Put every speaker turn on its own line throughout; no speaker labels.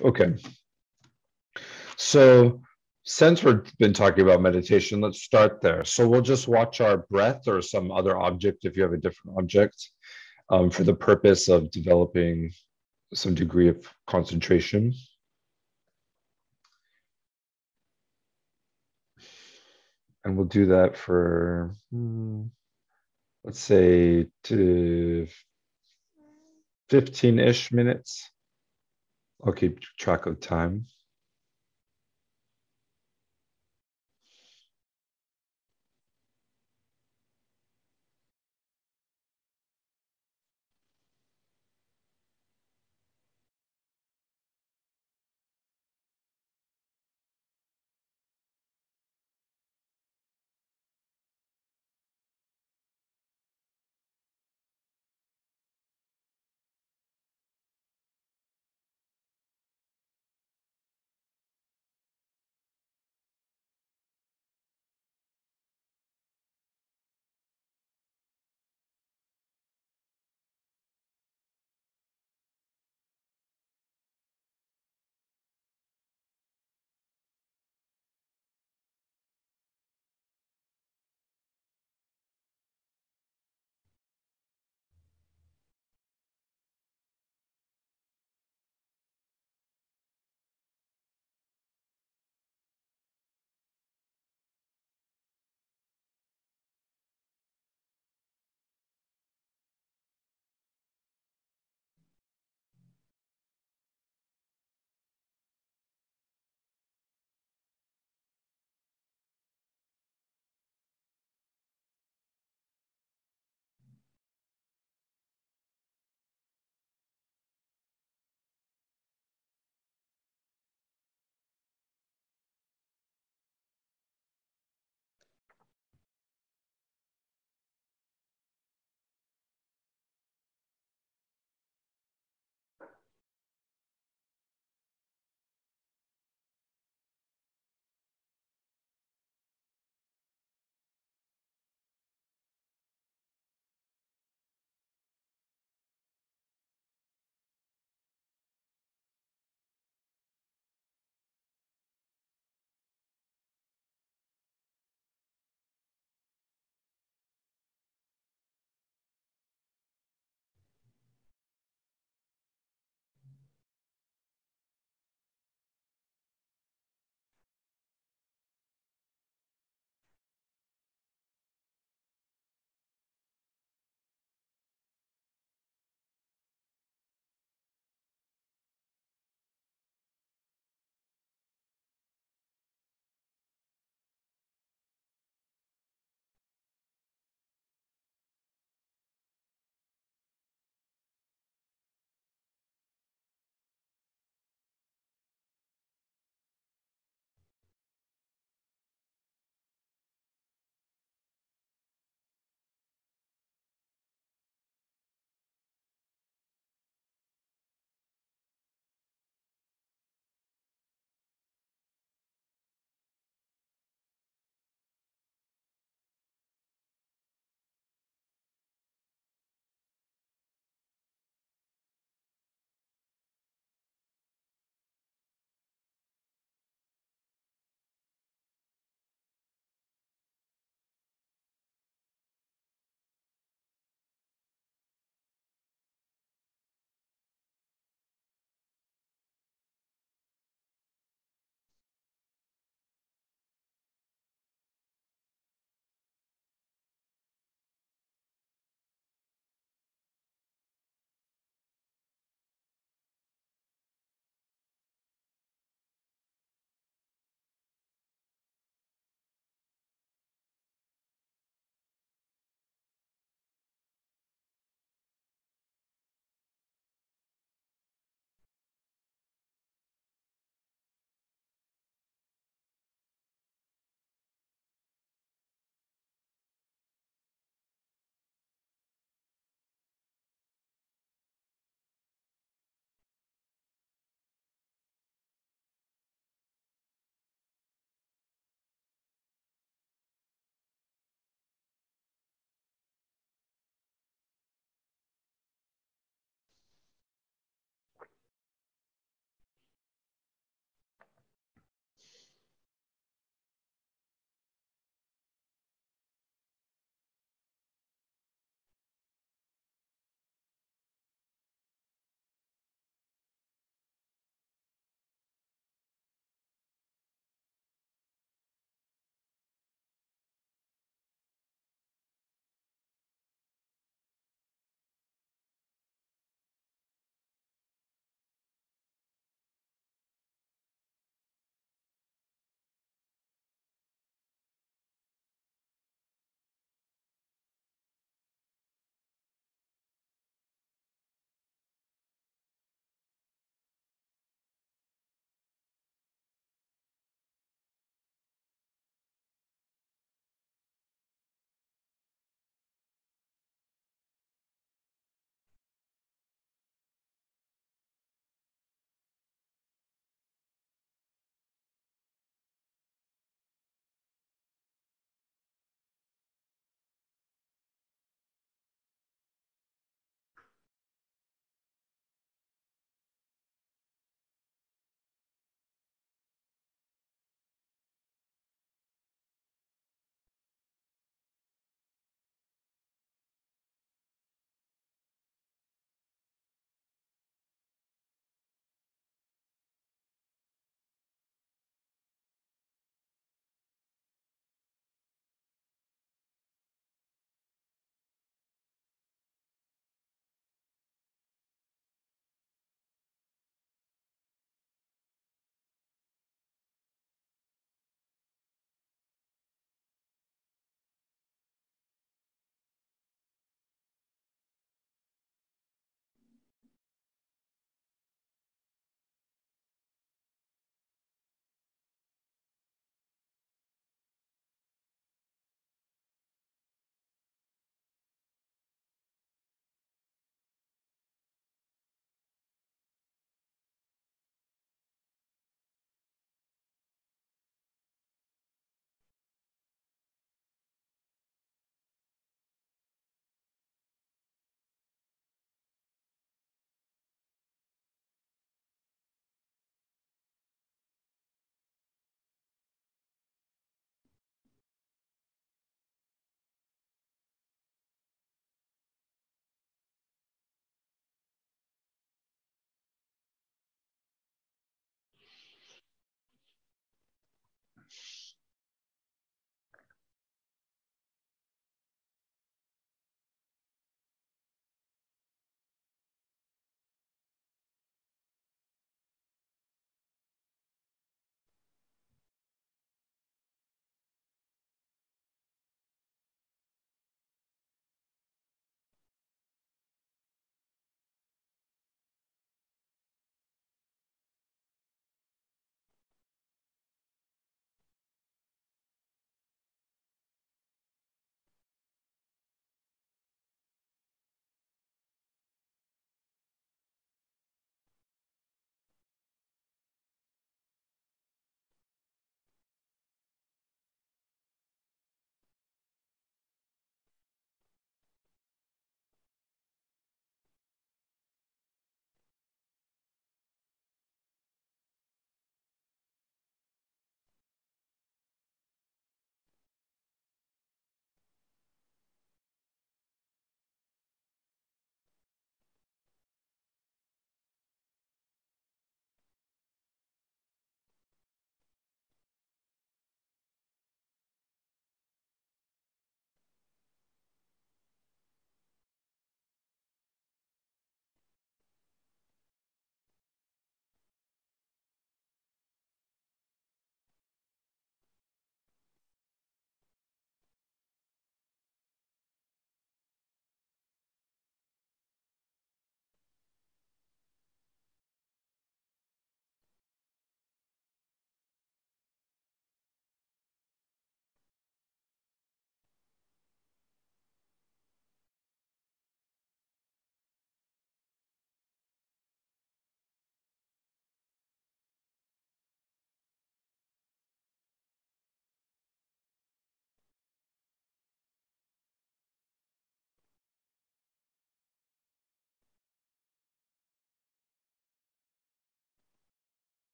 Okay. So since we've been talking about meditation, let's start there. So we'll just watch our breath or some other object if you have a different object for the purpose of developing some degree of concentration. And we'll do that for, let's say, to 15-ish minutes. I'll keep track of time.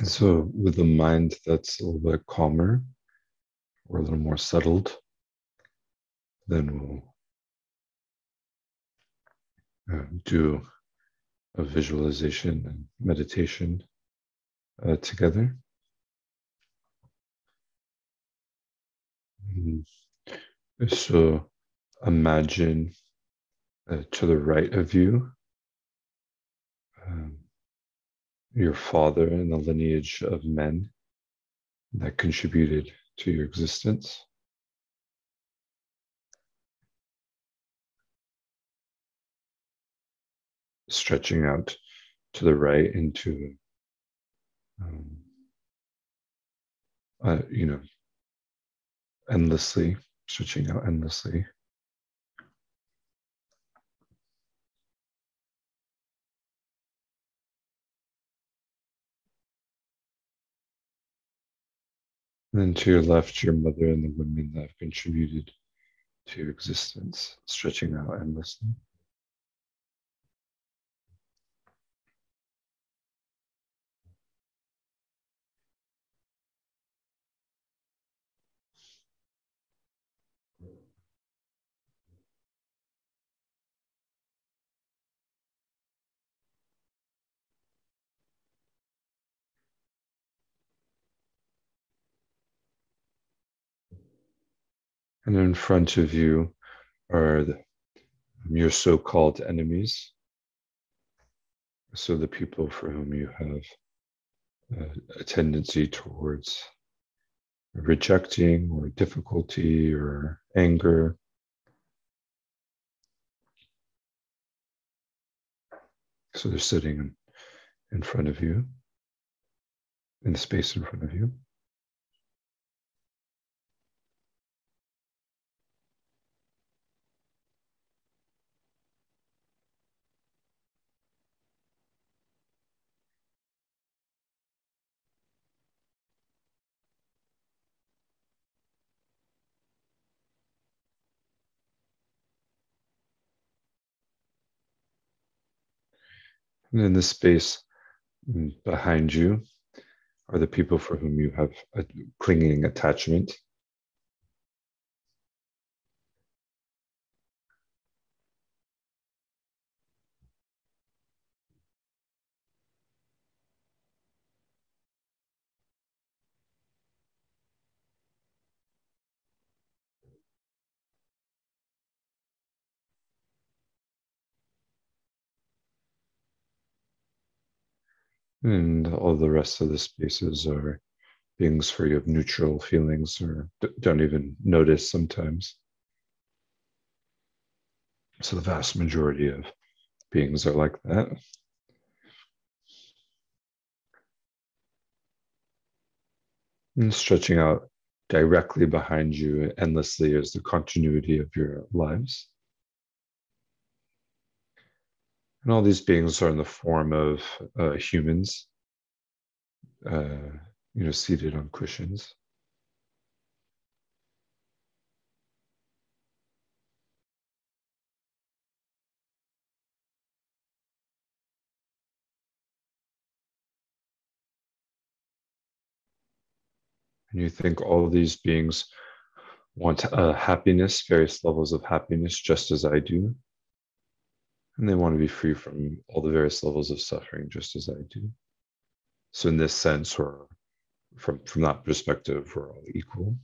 So with a mind that's a little bit calmer or a little more settled, then we'll do a visualization and meditation together. So imagine to the right of you, um, your father in the lineage of men that contributed to your existence. Stretching out to the right into, um, you know, endlessly, stretching out endlessly. And then to your left, your mother and the women that have contributed to your existence, stretching out endlessly. And in front of you are your so-called enemies. So the people for whom you have a tendency towards rejecting or difficulty or anger. So they're sitting in front of you, in the space in front of you. And in the space behind you are the people for whom you have a clinging attachment. And all the rest of the spaces are beings for you have neutral feelings or don't even notice sometimes. So the vast majority of beings are like that. And stretching out directly behind you endlessly is the continuity of your lives. And all these beings are in the form of humans, seated on cushions. And you think all of these beings want happiness, various levels of happiness, just as I do. And they want to be free from all the various levels of suffering, just as I do. So in this sense, or from that perspective, we're all equal.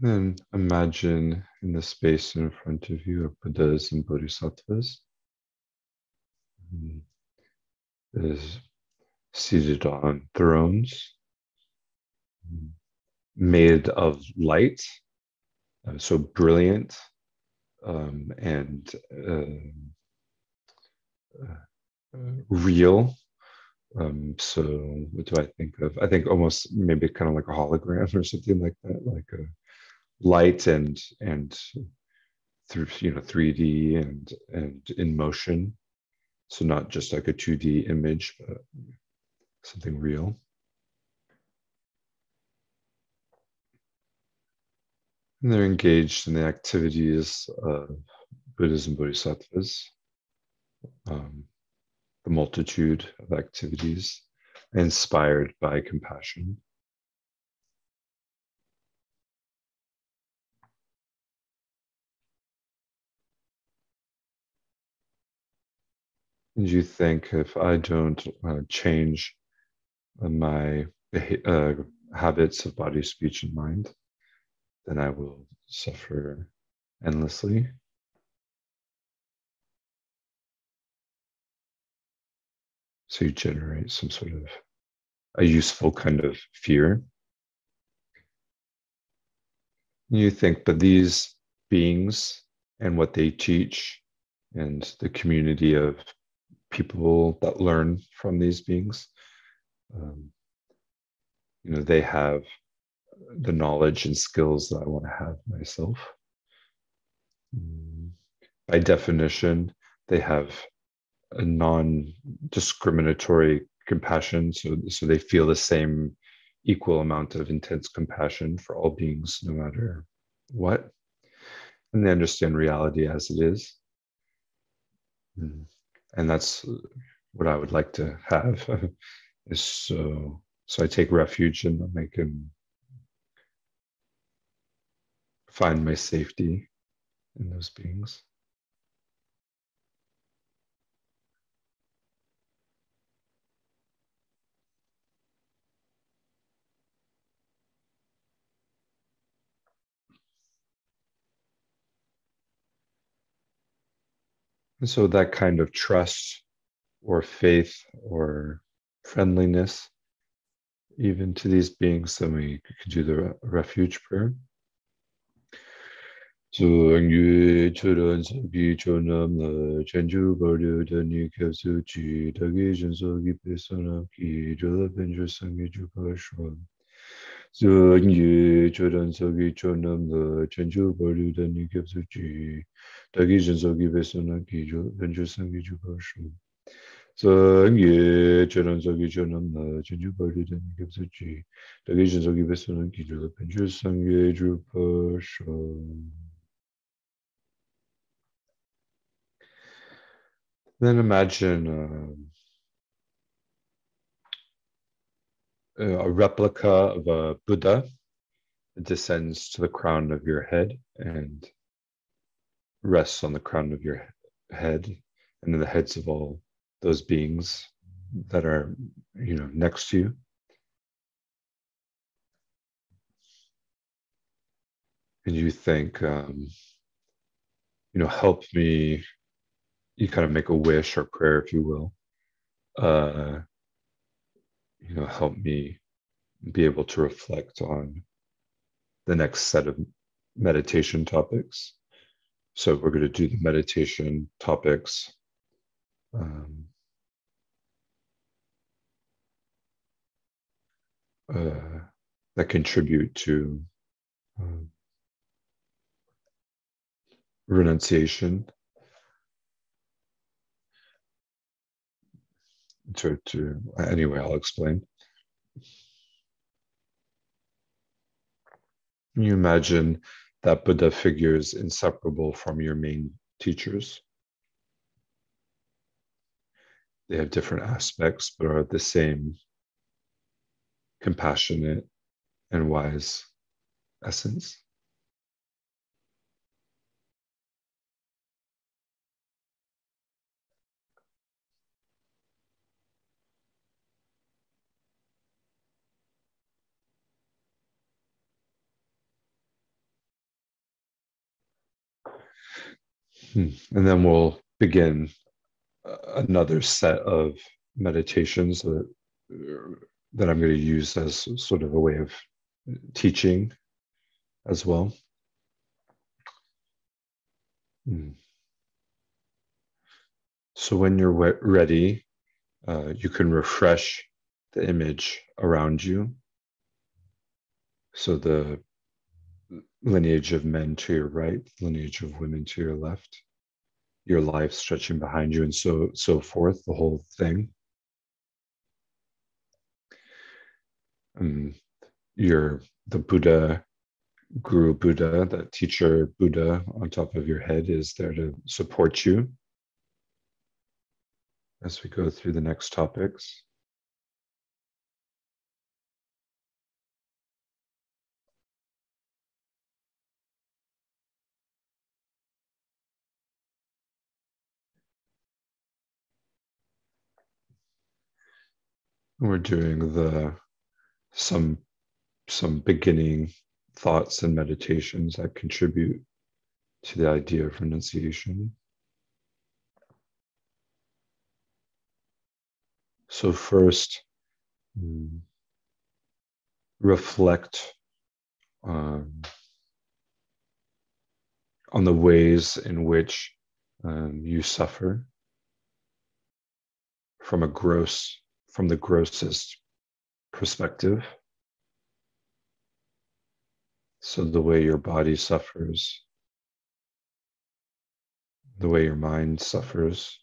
Then imagine in the space in front of you of Buddhas and Bodhisattvas is seated on thrones made of light, so brilliant and real. So what do I think of? I think almost maybe kind of like a hologram or something like that, like a light and through 3D and in motion. So not just like a 2D image, but something real. And they're engaged in the activities of Buddhas and Bodhisattvas, um, the multitude of activities inspired by compassion. And you think if I don't change my habits of body, speech, and mind, then I will suffer endlessly. So you generate some sort of a useful kind of fear. You think, but these beings and what they teach and the community of people that learn from these beings, um, they have the knowledge and skills that I want to have myself. By definition, they have a non-discriminatory compassion, so they feel the same equal amount of intense compassion for all beings, no matter what, and they understand reality as it is. And that's what I would like to have. Is so I take refuge in them. I can find my safety in those beings. And so that kind of trust or faith or friendliness, even to these beings, then we could do the refuge prayer. 정유처럼 비조남의 전주버려더니 교수지 덕이 전속이 배선함 기저 변주성이 주거쇼 정유처럼 속이 조남의 전주버려더니 교수지 덕이 전속이 배선함 기저 변주성이 주거쇼 정유처럼 속이 조남의 전주버려더니 교수지 덕이 전속이 배선함 기저 변주성이 주거쇼. Then imagine a replica of a Buddha that descends to the crown of your head and rests on the crown of your head and in the heads of all those beings that are, next to you. And you think, help me. You kind of make a wish or prayer, if you will. Help me be able to reflect on the next set of meditation topics. So we're going to do the meditation topics that contribute to renunciation. Anyway, I'll explain. You imagine that Buddha figure is inseparable from your main teachers. They have different aspects, but are the same compassionate and wise essence. And then we'll begin another set of meditations that I'm going to use as sort of a way of teaching as well. So when you're ready, you can refresh the image around you. So the lineage of men to your right, lineage of women to your left, your life stretching behind you, and so forth, the whole thing. You're the Buddha, Guru Buddha, that teacher Buddha on top of your head is there to support you as we go through the next topics. We're doing some beginning thoughts and meditations that contribute to the idea of renunciation. So first, reflect on the ways in which you suffer from the grossest perspective. So the way your body suffers, the way your mind suffers,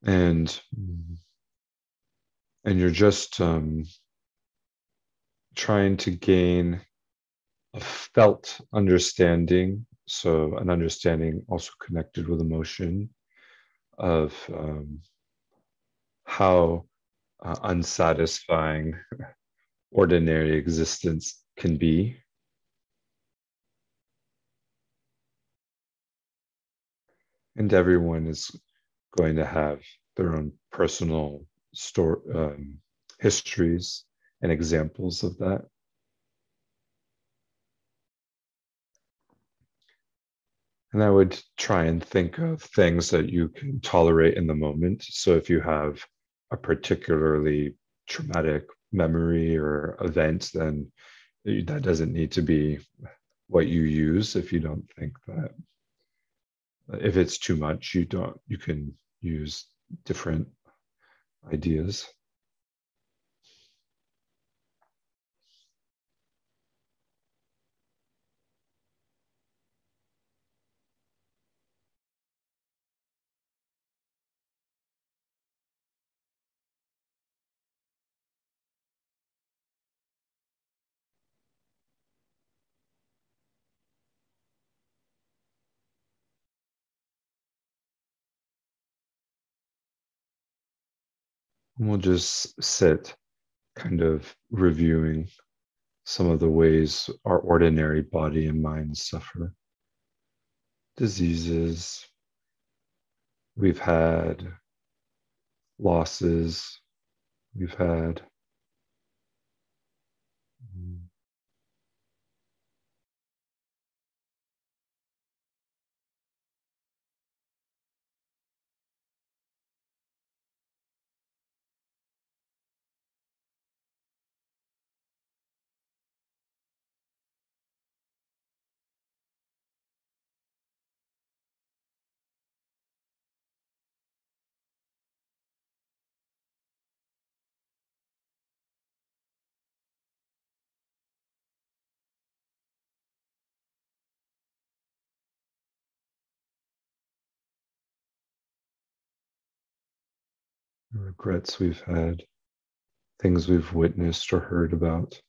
and you're just trying to gain a felt understanding, so an understanding also connected with emotion of how unsatisfying ordinary existence can be. And everyone is going to have their own personal histories and examples of that. And I would try and think of things that you can tolerate in the moment. So if you have a particularly traumatic memory or event, then that doesn't need to be what you use if you don't think that. If it's too much, you can use different ideas. And we'll just sit kind of reviewing some of the ways our ordinary body and mind suffer. Diseases we've had, losses we've had. Regrets we've had, things we've witnessed or heard about.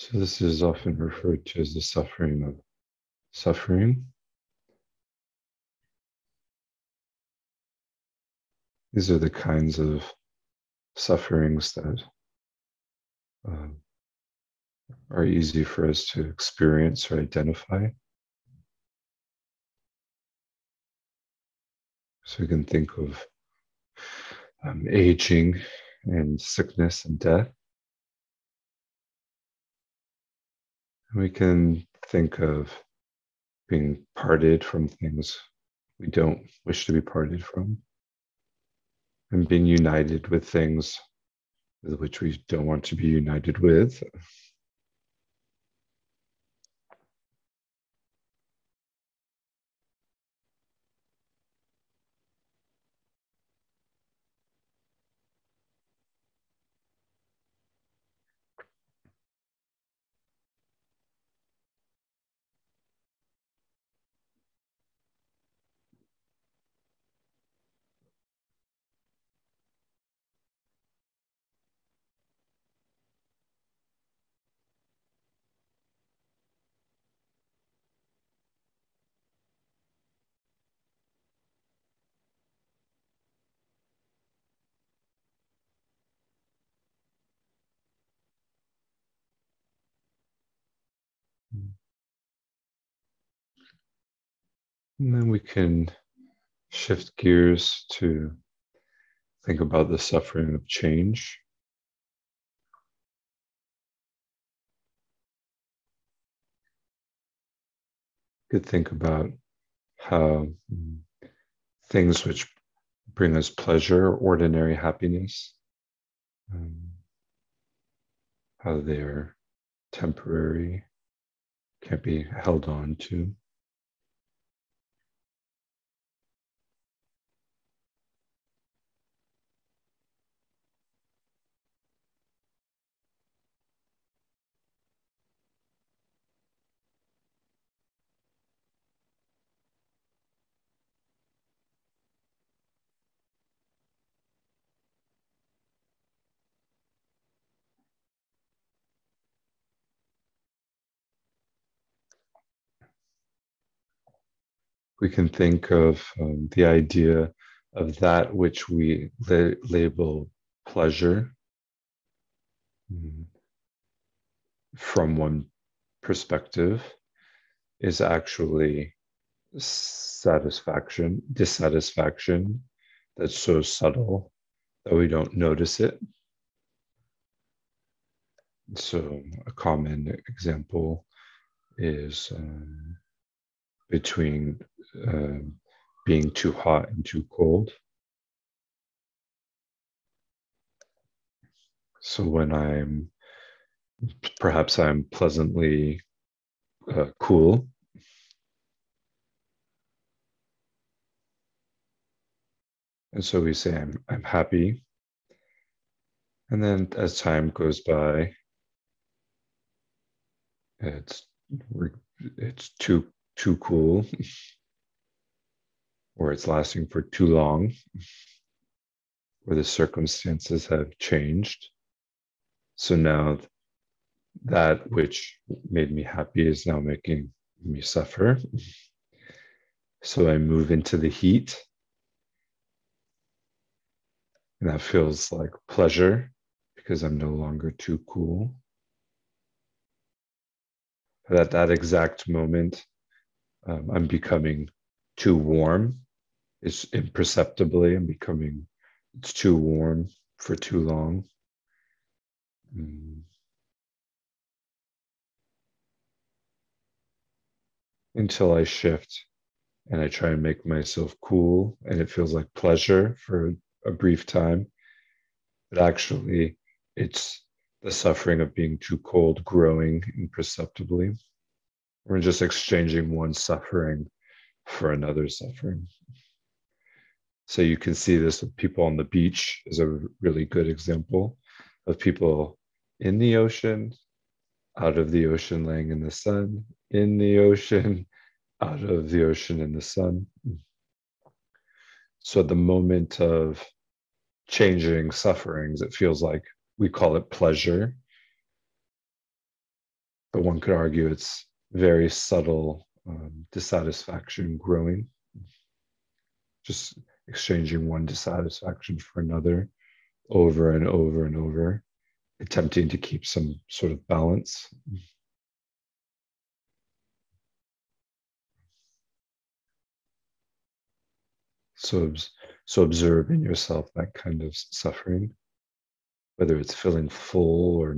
So this is often referred to as the suffering of suffering. These are the kinds of sufferings that are easy for us to experience or identify. So we can think of aging and sickness and death. And we can think of being parted from things we don't wish to be parted from, and being united with things with which we don't want to be united with. And then we can shift gears to think about the suffering of change. You could think about how things which bring us pleasure, ordinary happiness, um, how they're temporary, can't be held on to. We can think of the idea of that which we label pleasure from one perspective is actually satisfaction, dissatisfaction that's so subtle that we don't notice it. So a common example is between being too hot and too cold. So when perhaps I'm pleasantly cool, and so we say I'm happy, and then as time goes by, it's too cool, or it's lasting for too long, or the circumstances have changed. So now that which made me happy is now making me suffer. So I move into the heat, and that feels like pleasure because I'm no longer too cool. But at that exact moment, I'm becoming too warm. It's imperceptibly, it's too warm for too long. Until I shift and I try and make myself cool, and it feels like pleasure for a brief time. But actually, it's the suffering of being too cold growing imperceptibly. We're just exchanging one suffering for another suffering. So you can see this with people on the beach is a really good example of people in the ocean, out of the ocean, laying in the sun, in the ocean, out of the ocean in the sun. So at the moment of changing sufferings, it feels like we call it pleasure. but one could argue it's very subtle dissatisfaction growing, just exchanging one dissatisfaction for another over and over and over, attempting to keep some sort of balance. So, so observe in yourself that kind of suffering, whether it's feeling full or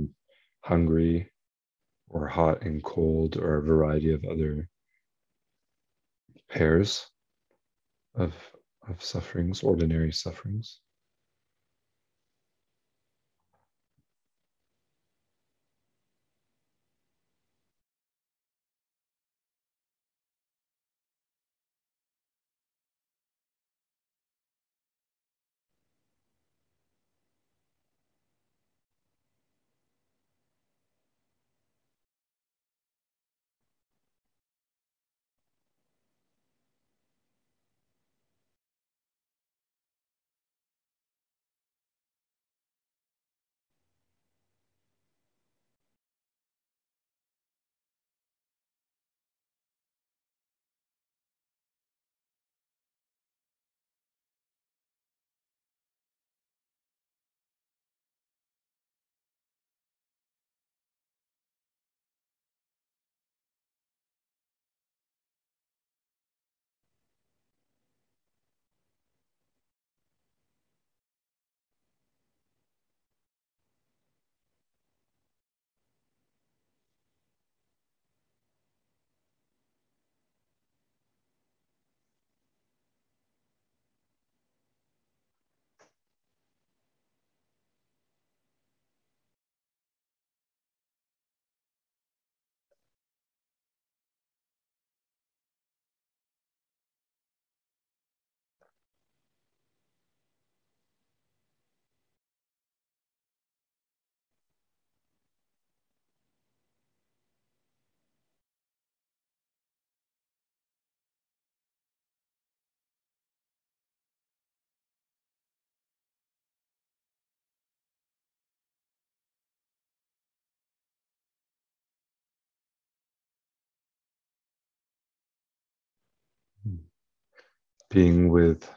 hungry or hot and cold or a variety of other pairs of, of sufferings, ordinary sufferings. Being with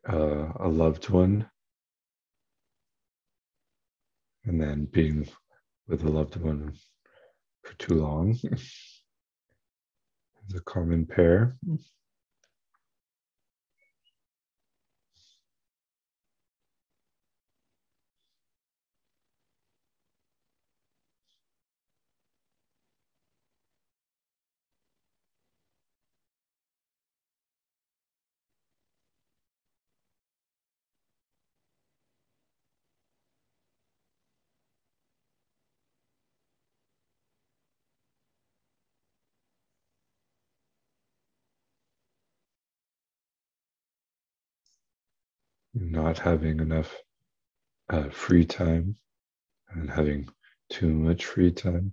a loved one, and then being with a loved one for too long is a common pair. Not having enough free time and having too much free time.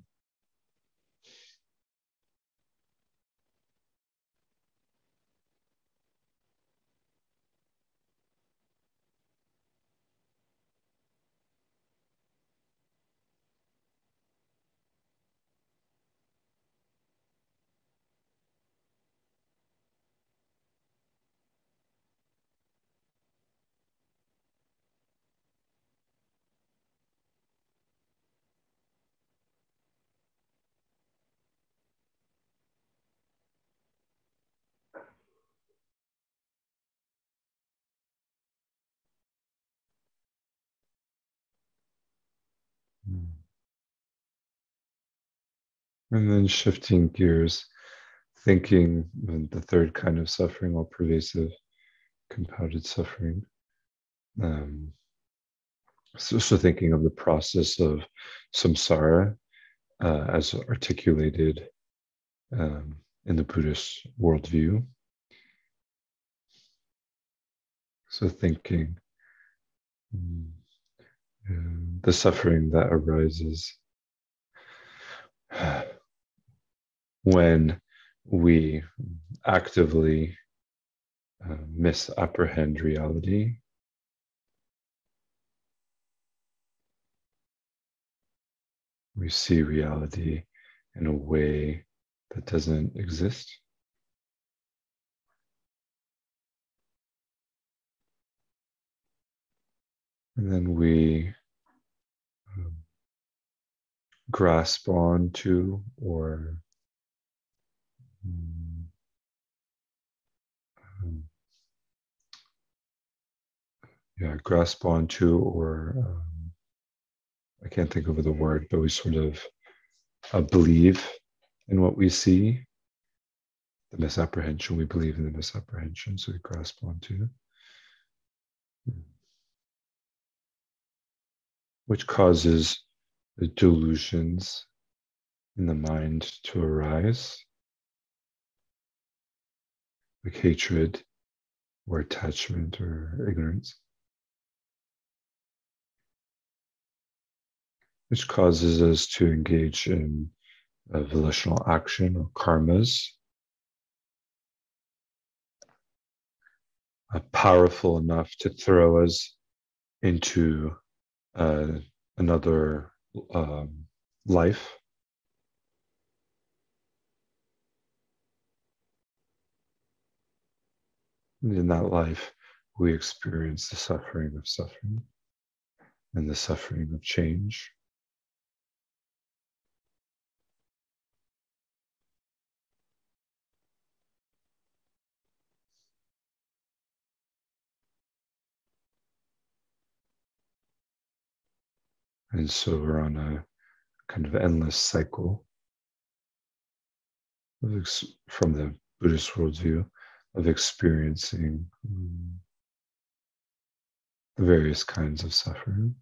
And then shifting gears, thinking the third kind of suffering, all pervasive, compounded suffering. So thinking of the process of samsara as articulated in the Buddhist worldview. So thinking the suffering that arises when we actively misapprehend reality. We see reality in a way that doesn't exist. And then we grasp onto or um, grasp onto or I can't think of the word, but we sort of believe in what we see. The misapprehension, we believe in the misapprehension, so we grasp onto, which causes the delusions in the mind to arise, like hatred or attachment or ignorance, which causes us to engage in volitional action or karmas, powerful enough to throw us into another life. And in that life, we experience the suffering of suffering and the suffering of change. And so we're on a kind of endless cycle of from the Buddhist worldview of experiencing the various kinds of suffering.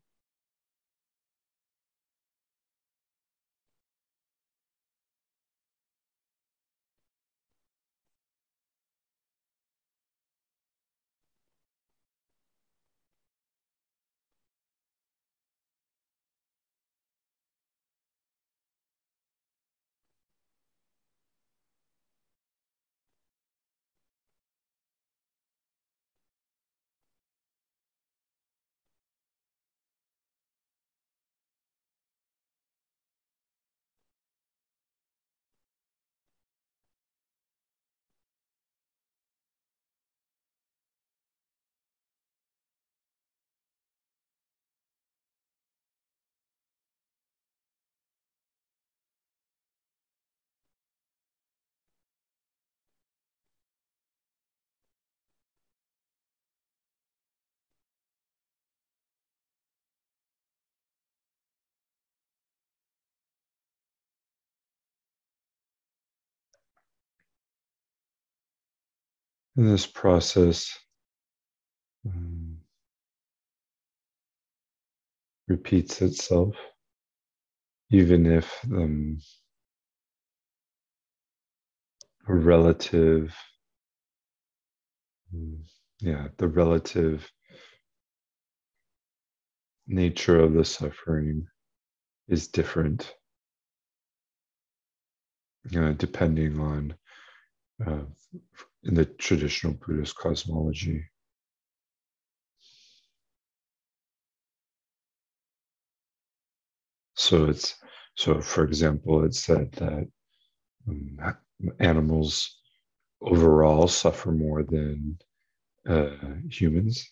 And this process repeats itself, even if a relative, the relative nature of the suffering is different, depending on in the traditional Buddhist cosmology. So for example, it's said that animals overall suffer more than humans.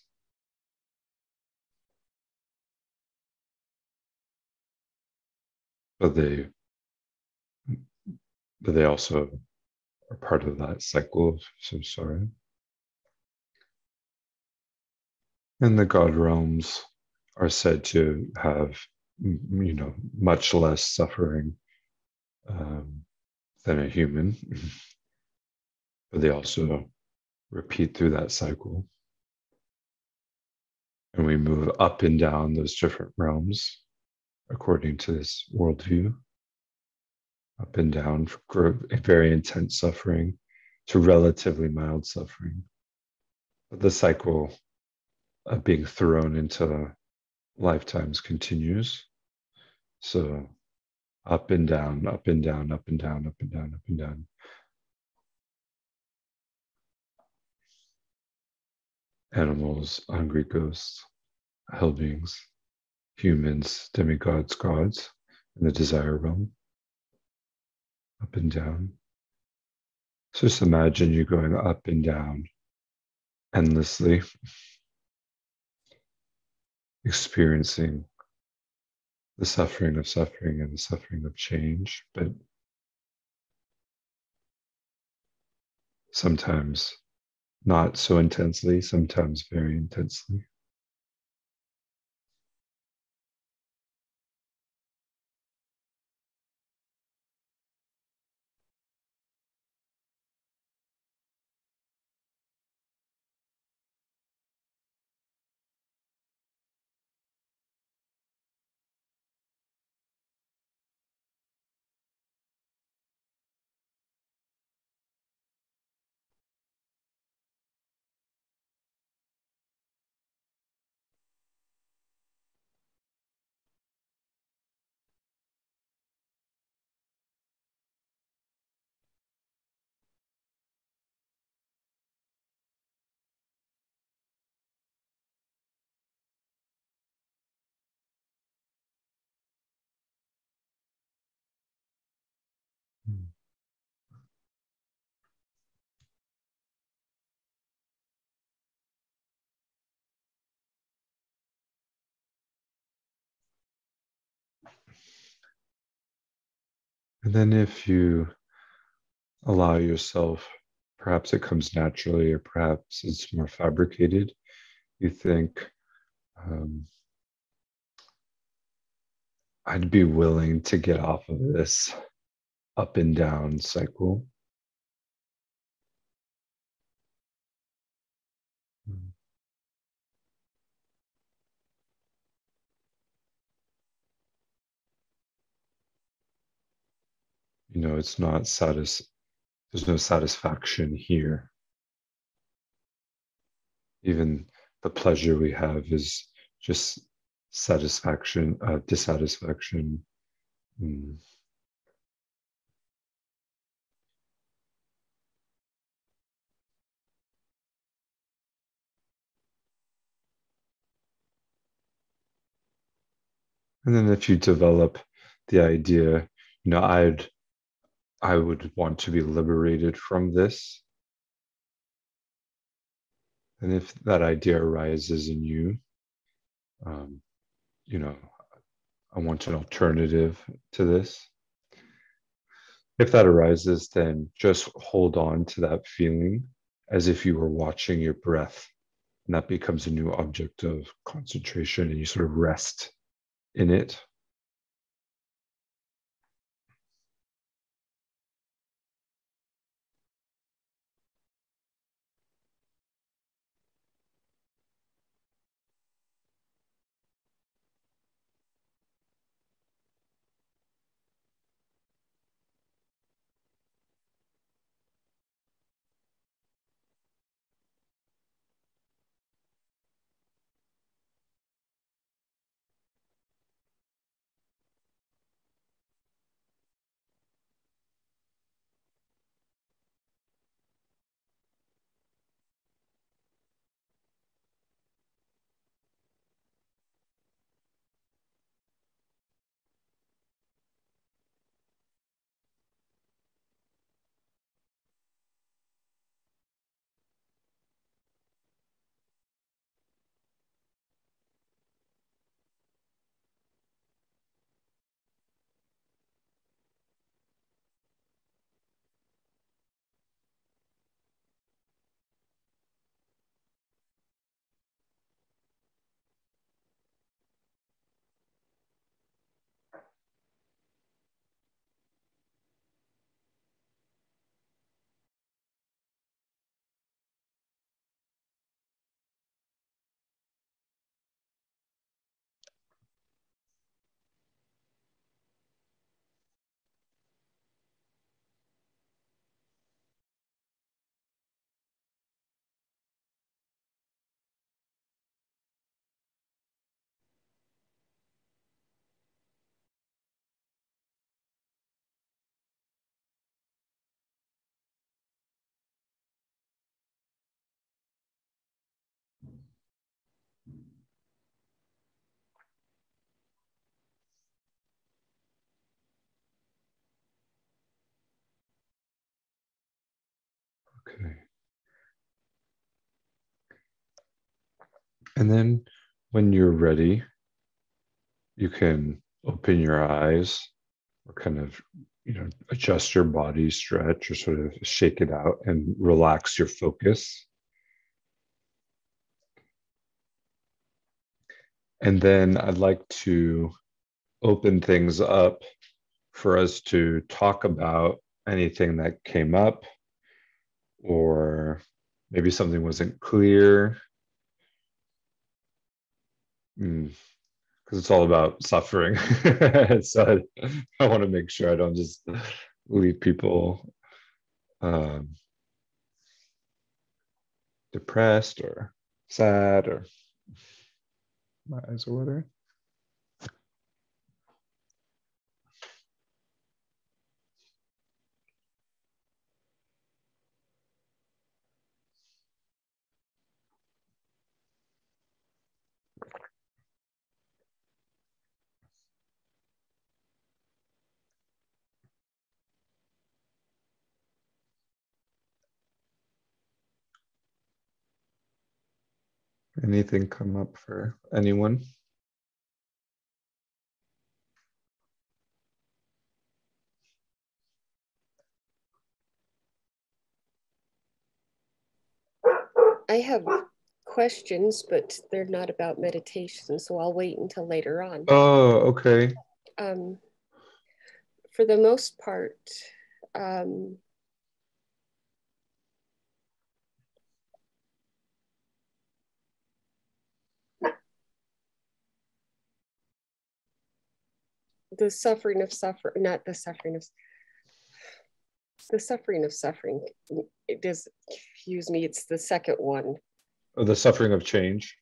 But they also are part of that cycle of samsara. And the God realms are said to have, much less suffering than a human, but they also repeat through that cycle. And we move up and down those different realms according to this worldview, up and down from very intense suffering to relatively mild suffering. But the cycle of being thrown into lifetimes continues. So up and down, up and down, up and down, up and down, up and down. Animals, hungry ghosts, hell beings, humans, demigods, gods, in the desire realm. up and down. So just imagine you going up and down endlessly, experiencing the suffering of suffering and the suffering of change, but sometimes not so intensely, sometimes very intensely. And then if you allow yourself, perhaps it comes naturally or perhaps it's more fabricated, you think, um, I'd be willing to get off of this up and down cycle. You know, it's not there's no satisfaction here. Even the pleasure we have is just satisfaction, dissatisfaction. Mm. And then if you develop the idea, you know, I would want to be liberated from this. And if that idea arises in you, um, you know, I want an alternative to this. If that arises, then just hold on to that feeling as if you were watching your breath. And that becomes a new object of concentration, and you sort of rest in it. Okay. And then when you're ready, you can open your eyes or kind of, adjust your body, stretch, or sort of shake it out and relax your focus. And then I'd like to open things up for us to talk about anything that came up, or maybe something wasn't clear. Because it's all about suffering. So I want to make sure I don't just leave people depressed or sad, or my eyes are watering. Anything come up for anyone?
I have questions, but they're not about meditation, so I'll wait until later on.
Oh, okay.
For the most part, the suffering of suffering, not the suffering of the suffering of suffering. It does confuse me. It's the second one.
Oh, the suffering of change.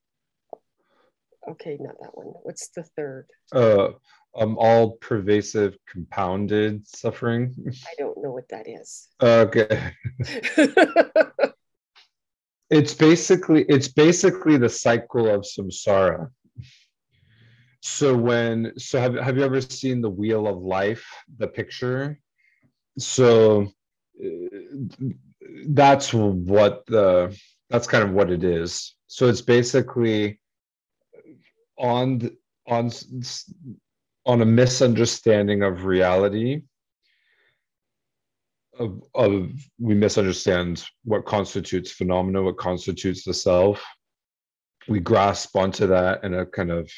Okay, not that one. What's the third?
All pervasive compounded suffering.
I don't know what that is.
Okay. It's basically the cycle of samsara. So have you ever seen the Wheel of Life, the picture? So that's kind of what it is. So it's basically on a misunderstanding of reality. We misunderstand what constitutes phenomena, what constitutes the self. We grasp onto that and a kind of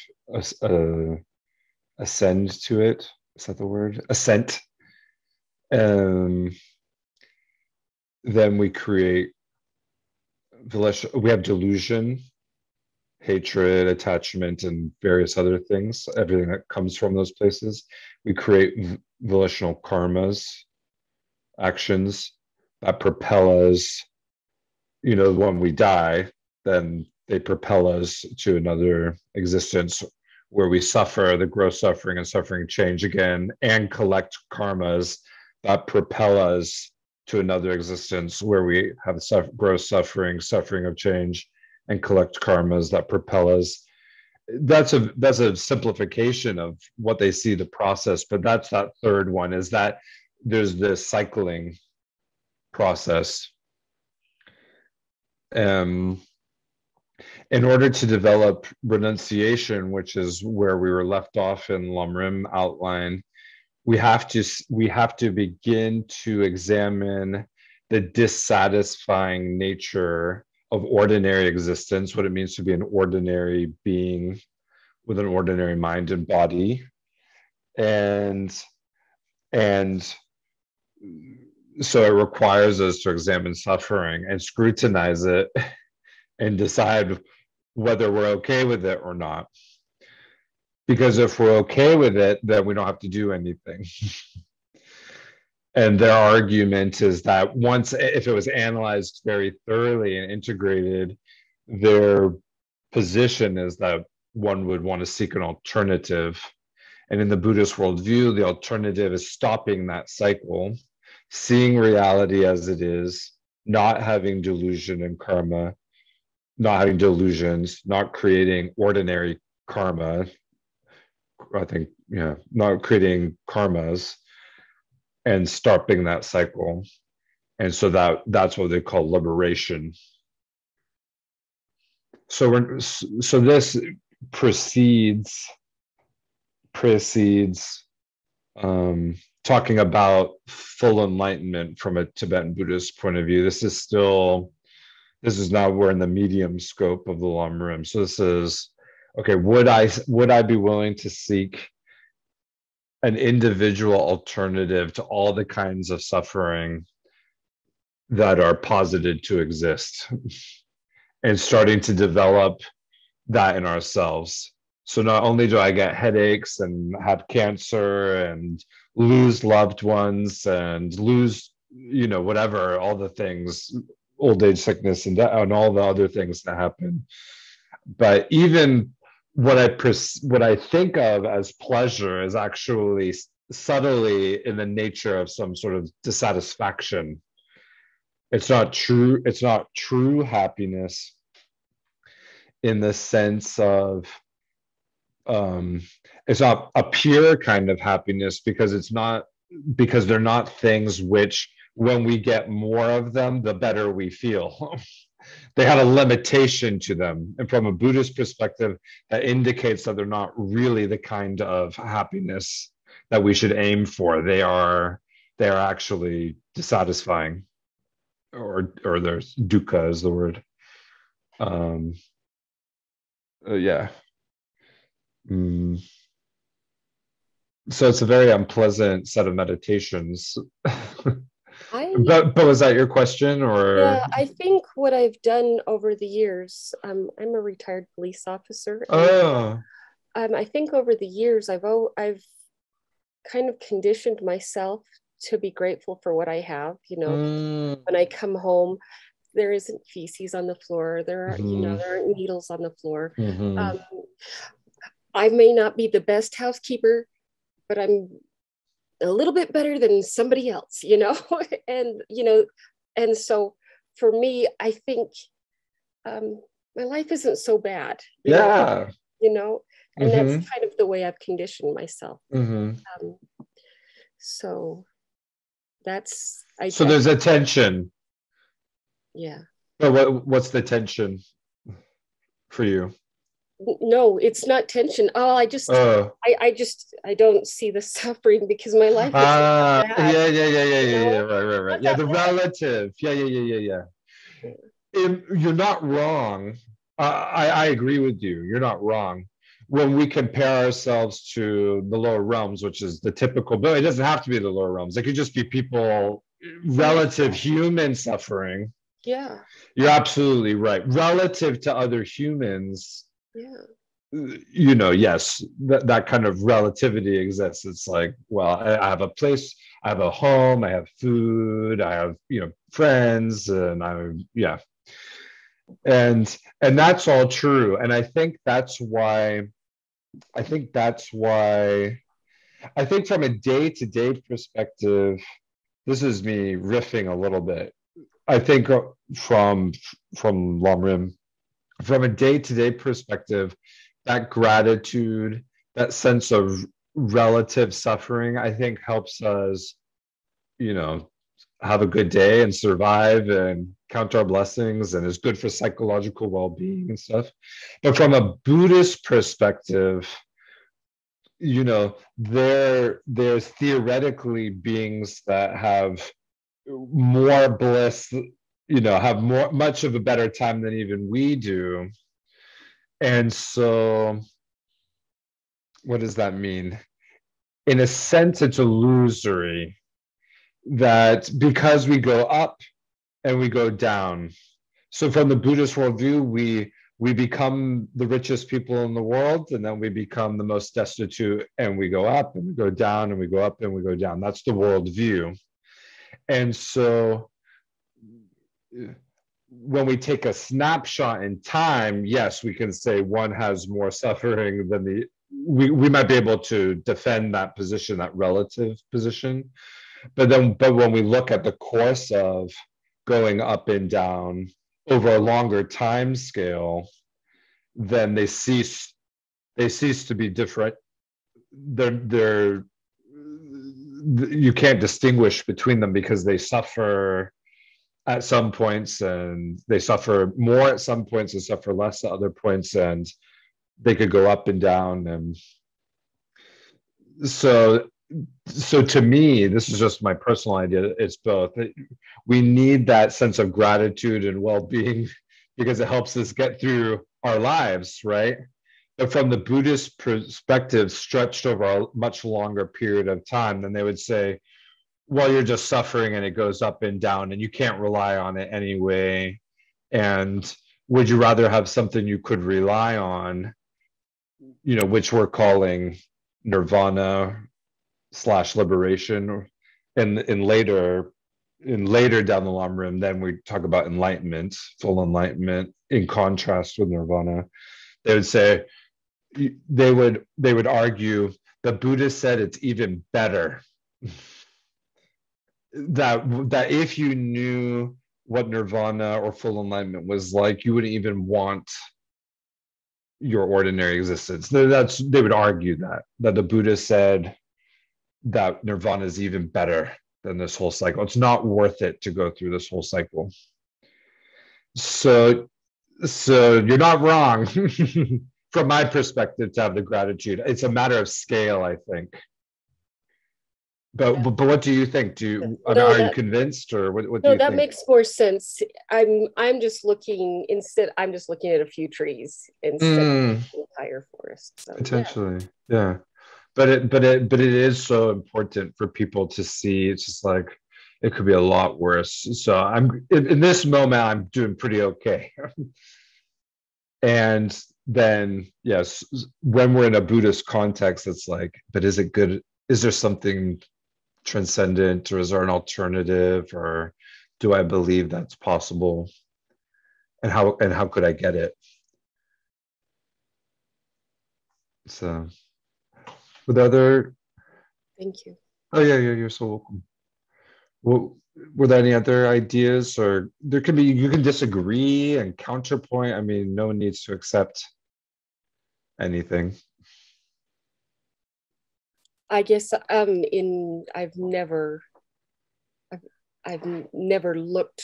ascend to it. Is that the word? Ascent. Then we create we have delusion, hatred, attachment, and various other things, everything that comes from those places. We create volitional karmas, actions that propel us, when we die, then they propel us to another existence where we suffer the gross suffering and suffering change again, and collect karmas that propel us to another existence where we have gross suffering of change, and collect karmas that propel us. That's a simplification of what they see the process, but that's that third one, is that there's this cycling process. In order to develop renunciation, which is where we were left off in lamrim outline, we have to begin to examine the dissatisfying nature of ordinary existence, what it means to be an ordinary being with an ordinary mind and body, and so it requires us to examine suffering and scrutinize it and decide whether we're okay with it or not. Because if we're okay with it, then we don't have to do anything. And their argument is that if it was analyzed very thoroughly and integrated, their position is that one would want to seek an alternative. And in the Buddhist worldview, the alternative is stopping that cycle, seeing reality as it is, not having delusion and karma, not having delusions, not creating ordinary karma. I think, not creating karmas, and stopping that cycle. And so that's what they call liberation. So this precedes talking about full enlightenment from a Tibetan Buddhist point of view. This is now we're in the medium scope of the lamrim. So this is, okay, would I be willing to seek an individual alternative to all the kinds of suffering that are posited to exist, and starting to develop that in ourselves. So not only do I get headaches and have cancer and lose loved ones and lose, whatever, all the things, old age, sickness, and all the other things that happen, but even what I think of as pleasure is actually subtly in the nature of some sort of dissatisfaction. It's not true happiness in the sense of it's not a pure kind of happiness, because they're not things which, when we get more of them, the better we feel. They have a limitation to them, and from a Buddhist perspective, that indicates that they're not really the kind of happiness that we should aim for. They are actually dissatisfying, or there's dukkha is the word. Yeah. So it's a very unpleasant set of meditations. But was that your question, or?
Yeah, I think what I've done over the years, I'm a retired police officer. I think over the years, I've kind of conditioned myself to be grateful for what I have. When I come home, there isn't feces on the floor. There aren't needles on the floor. I may not be the best housekeeper, but I'm a little bit better than somebody else, and so for me, I think my life isn't so bad, and that's kind of the way I've conditioned myself. So that's,
so there's a tension.
Yeah.
But what's the tension for you?
No, it's not tension. I don't see the suffering because my life is bad.
Yeah. Right. Yeah, the relative. Yeah. You're not wrong. I agree with you. You're not wrong. When we compare ourselves to the lower realms, which is the typical, but it doesn't have to be the lower realms. It could just be people, relative human suffering.
Yeah.
You're absolutely right. Relative to other humans.
Yeah.
Yes, that kind of relativity exists. It's like, well, I have a place, I have a home, I have food, I have, friends, and and that's all true. And I think from a day-to-day perspective, this is me riffing a little bit. I think from lamrim, from a day-to-day perspective, that gratitude, that sense of relative suffering, I think helps us, have a good day and survive and count our blessings, and is good for psychological well-being and stuff. But from a Buddhist perspective, there's theoretically beings that have more bliss, have much of a better time than even we do. And so what does that mean? In a sense, it's illusory that because we go up and we go down. So from the Buddhist worldview, we become the richest people in the world, and then we become the most destitute, and we go up and we go down and we go up and we go down. That's the worldview. And so when we take a snapshot in time, yes, we can say one has more suffering than we might be able to defend that position, that relative position. But when we look at the course of going up and down over a longer time scale, then they cease to be different. You can't distinguish between them because they suffer at some points, and they suffer more at some points and suffer less at other points, and they could go up and down. And so to me, this is just my personal idea, it's both. We need that sense of gratitude and well-being because it helps us get through our lives, right? But from the Buddhist perspective, stretched over a much longer period of time, then they would say, well, you're just suffering and it goes up and down and you can't rely on it anyway. And would you rather have something you could rely on, which we're calling nirvana / liberation, and later down the lamrim, then we talk about enlightenment, full enlightenment, in contrast with nirvana. They would say, they would argue, the Buddha said it's even better that if you knew what nirvana or full enlightenment was like, you wouldn't even want your ordinary existence. They would argue that the Buddha said that nirvana is even better than this whole cycle. It's not worth it to go through this whole cycle. So you're not wrong from my perspective to have the gratitude. It's a matter of scale, I think. But what do you think? Are you convinced, or what do you think?
No, that makes more sense. I'm just looking at a few trees instead of the entire forest. So,
potentially, yeah. But it is so important for people to see. It's just like it could be a lot worse. So I'm in this moment, I'm doing pretty okay. And then yes, when we're in a Buddhist context, it's like, but is it good? Is there something transcendent, or is there an alternative, or do I believe that's possible, and how could I get it? So with other
thank you.
Oh yeah, you're so welcome. Well, were there any other ideas, or there could be, you can disagree and counterpoint. I mean, no one needs to accept anything.
I guess I've never looked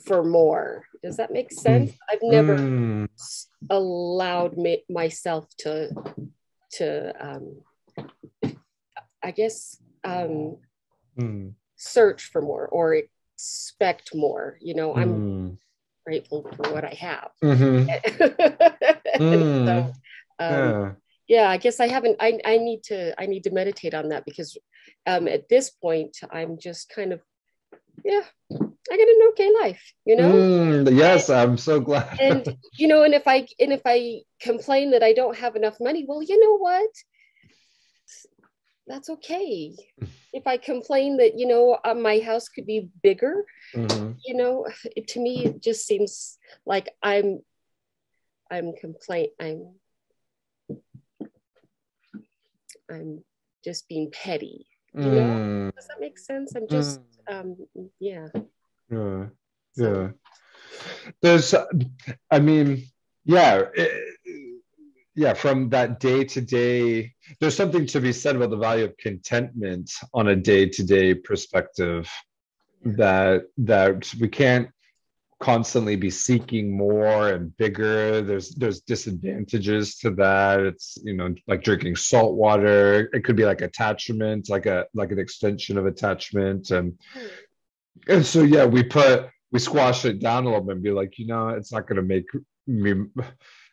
for more. Does that make sense? I've never allowed myself to I guess search for more or expect more. I'm grateful for what I have. So, yeah, I guess I haven't. I need to meditate on that, because at this point I'm just kind of, I got an okay life,
Yes, I'm so glad.
and and if I complain that I don't have enough money, well, you know what? That's okay. If I complain that my house could be bigger, to me it just seems like I'm just being petty. Does that make sense? I'm just yeah.
There's, I mean, from that day to day, there's something to be said about the value of contentment on a day-to-day perspective, that we can't constantly be seeking more and bigger. There's disadvantages to that. It's like drinking salt water. It could be like attachment, like an extension of attachment, and so we squash it down a little bit and be like, it's not going to make me.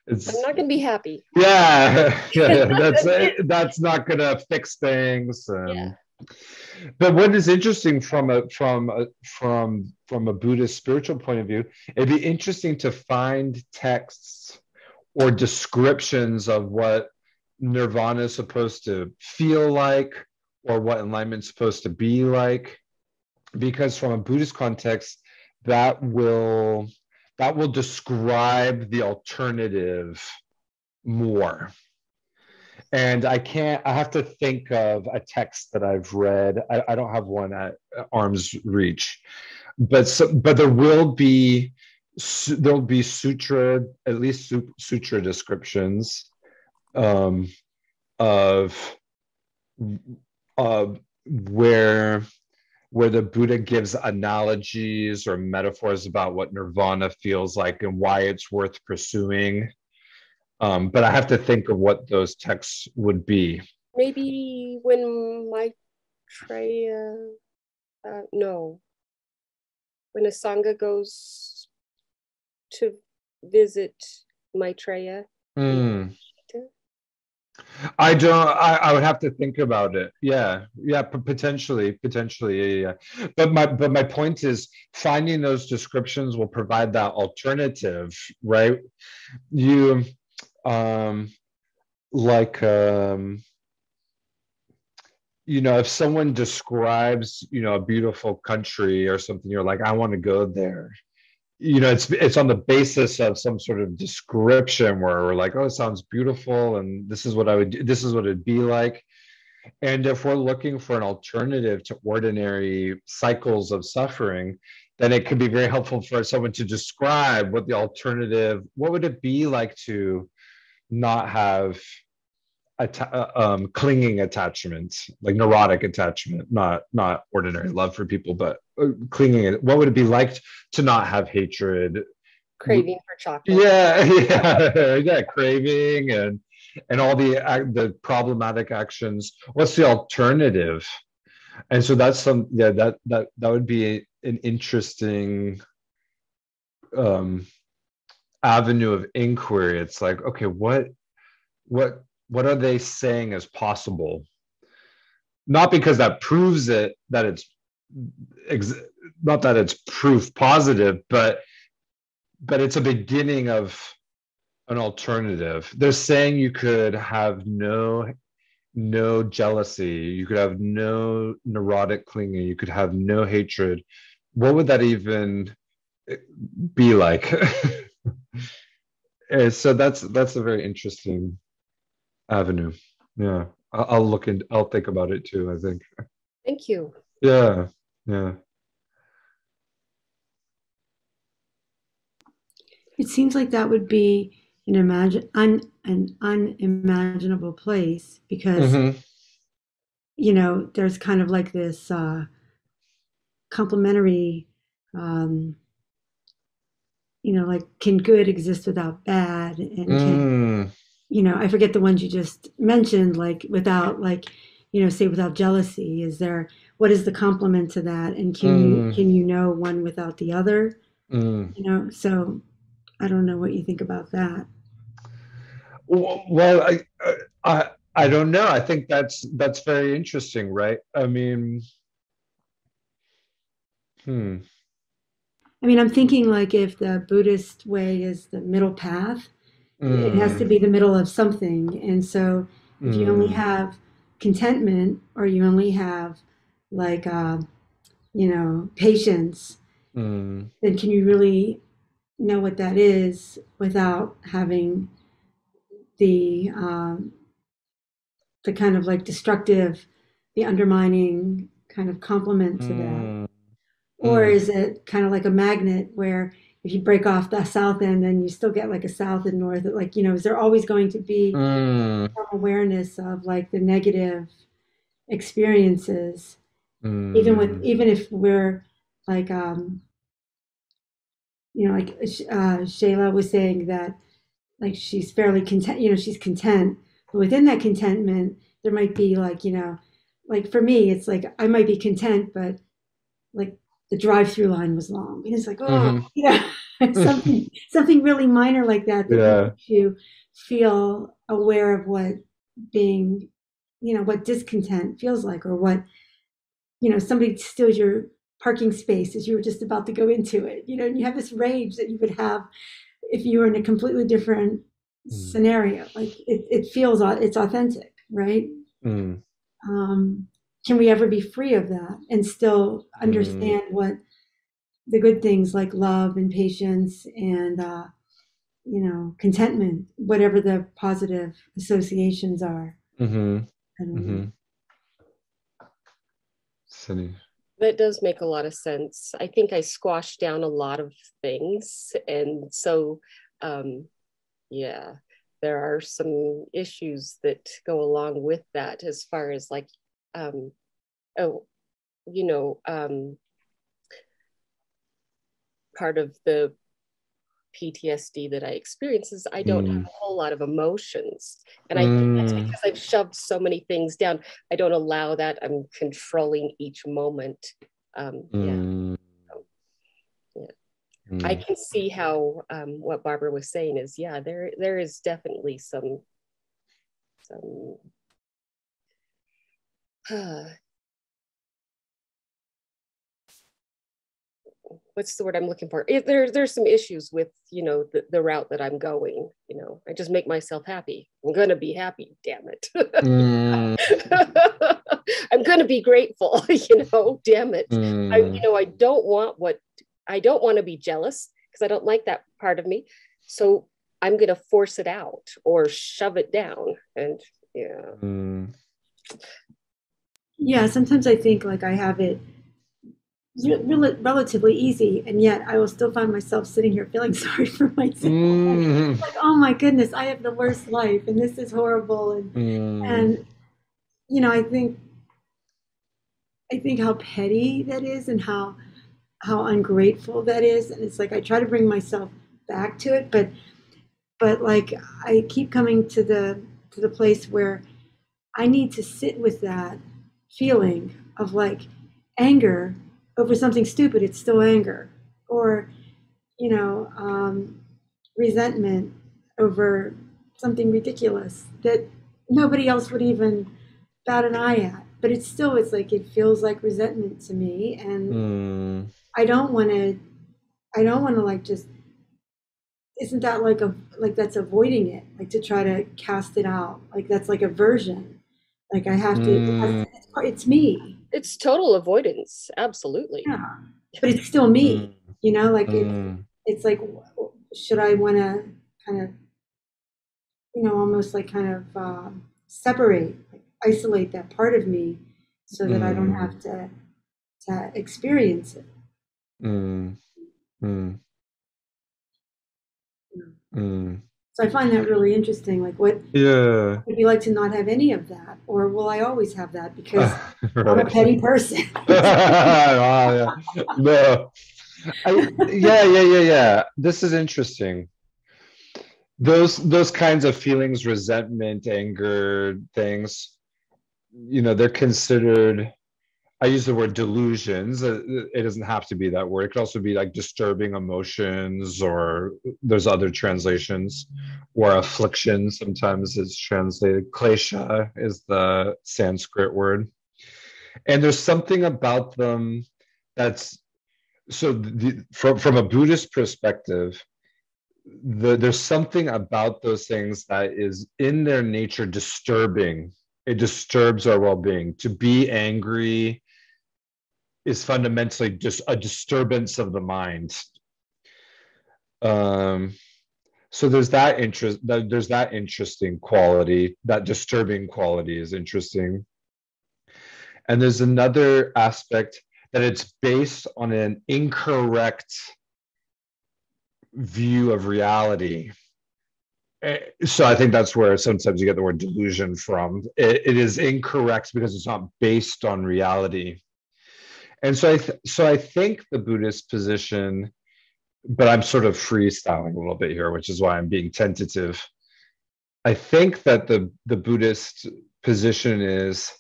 I'm
not going to be happy.
Yeah, that's not going to fix things. But what is interesting from a Buddhist spiritual point of view, it'd be interesting to find texts or descriptions of what nirvana is supposed to feel like, or what enlightenment is supposed to be like, because from a Buddhist context, that will describe the alternative more. And I have to think of a text that I've read. I don't have one at arm's reach, but there'll be sutra, at least sutra descriptions of where where the Buddha gives analogies or metaphors about what nirvana feels like and why it's worth pursuing. But I have to think of what those texts would be.
Maybe when Maitreya, no, when a Sangha goes to visit Maitreya.
I don't. I would have to think about it. Yeah, potentially, yeah. But my point is, finding those descriptions will provide that alternative, right? You, like, if someone describes, a beautiful country or something, you're like, I want to go there. It's on the basis of some sort of description where we're like, oh, it sounds beautiful, and this is what I would do, this is what it'd be like. And if we're looking for an alternative to ordinary cycles of suffering, then it could be very helpful for someone to describe what the alternative, what would it be like to not have clinging attachment, like neurotic attachment, not ordinary love for people, but clinging. What would it be like to not have hatred,
craving for chocolate?
Yeah, craving and all the problematic actions. What's the alternative? And so that's that would be an interesting avenue of inquiry. It's like, okay, what are they saying is possible? Not because that proves it, that it's not that it's proof positive, but it's a beginning of an alternative. They're saying you could have no jealousy, you could have no neurotic clinging, you could have no hatred. What would that even be like? So that's a very interesting avenue. Yeah, I'll think about it too, I think.
Thank you.
Yeah.
It seems like that would be an unimaginable place, because there's kind of like this complementary, like, can good exist without bad, and can I forget the ones you just mentioned, like without, like, say without jealousy. What is the complement to that? And can you know one without the other? So I don't know what you think about that.
Well, I don't know. I think that's very interesting, right? I mean,
I'm thinking, like, if the Buddhist way is the middle path, it has to be the middle of something. And so if you only have contentment, or you only have, like, patience, then can you really know what that is without having the kind of like destructive, the undermining kind of complement to that? Or is it kind of like a magnet, where if you break off the south end, then you still get like a south and north? Like, is there always going to be some awareness of, like, the negative experiences, even if we're like, like, Shayla was saying that, like, she's fairly content, she's content, but within that contentment, there might be, like, like for me, it's like I might be content, but, like, the drive-through line was long, and it's like, something really minor like that makes you feel aware of what being, what discontent feels like, or what, somebody steals your parking space as you were just about to go into it, and you have this rage that you would have if you were in a completely different scenario. Like, it feels, it's authentic, right? Can we ever be free of that and still understand what the good things, like love and patience and contentment, whatever the positive associations are? I don't know.
That does make a lot of sense. I think I squashed down a lot of things, and so yeah, there are some issues that go along with that, as far as, like, you know, part of the PTSD that I experience is I don't have a whole lot of emotions. And I think that's because I've shoved so many things down. I don't allow that. I'm controlling each moment. Yeah. I can see how what Barbara was saying is, yeah, there is definitely some what's the word I'm looking for? There's some issues with, you know, the route that I'm going. You know, I just make myself happy. I'm gonna be happy, damn it. I'm gonna be grateful, you know, damn it. I don't want to be jealous because I don't like that part of me. So I'm gonna force it out or shove it down. And
yeah, sometimes I think like I have it relatively easy, and yet I will still find myself sitting here feeling sorry for myself. Like, oh my goodness, I have the worst life, and this is horrible. And you know, I think how petty that is, and how ungrateful that is. And it's like I try to bring myself back to it, but like I keep coming to the place where I need to sit with that feeling of like anger over something stupid. It's still anger. Or, you know, resentment over something ridiculous that nobody else would even bat an eye at. But it's like it feels like resentment to me, and I don't want to like just, isn't that like that's avoiding it, like to try to cast it out, like that's like aversion, like I have to, it's me.
It's total avoidance, absolutely.
Yeah, but it's still me, you know, like it's like, should I want to kind of, you know, almost like kind of separate, like isolate that part of me so that I don't have to experience it. So I find that really interesting. Like, what would you like to not have any of that, or will I always have that because I'm a petty person?
No, yeah. This is interesting. Those kinds of feelings, resentment, anger, things, you know, they're considered. I use the word delusions. It doesn't have to be that word. It could also be like disturbing emotions, or there's other translations, or affliction. Sometimes it's translated. Klesha is the Sanskrit word. And there's something about them that's, so from a Buddhist perspective, there's something about those things that is in their nature disturbing. It disturbs our well-being. To be angry is fundamentally just a disturbance of the mind. So there's that interest. There's that interesting quality. That disturbing quality is interesting. And there's another aspect that it's based on an incorrect view of reality. So I think that's where sometimes you get the word delusion from. It is incorrect because it's not based on reality. And so I think the Buddhist position, but I'm sort of freestyling a little bit here, which is why I'm being tentative. I think that the Buddhist position is,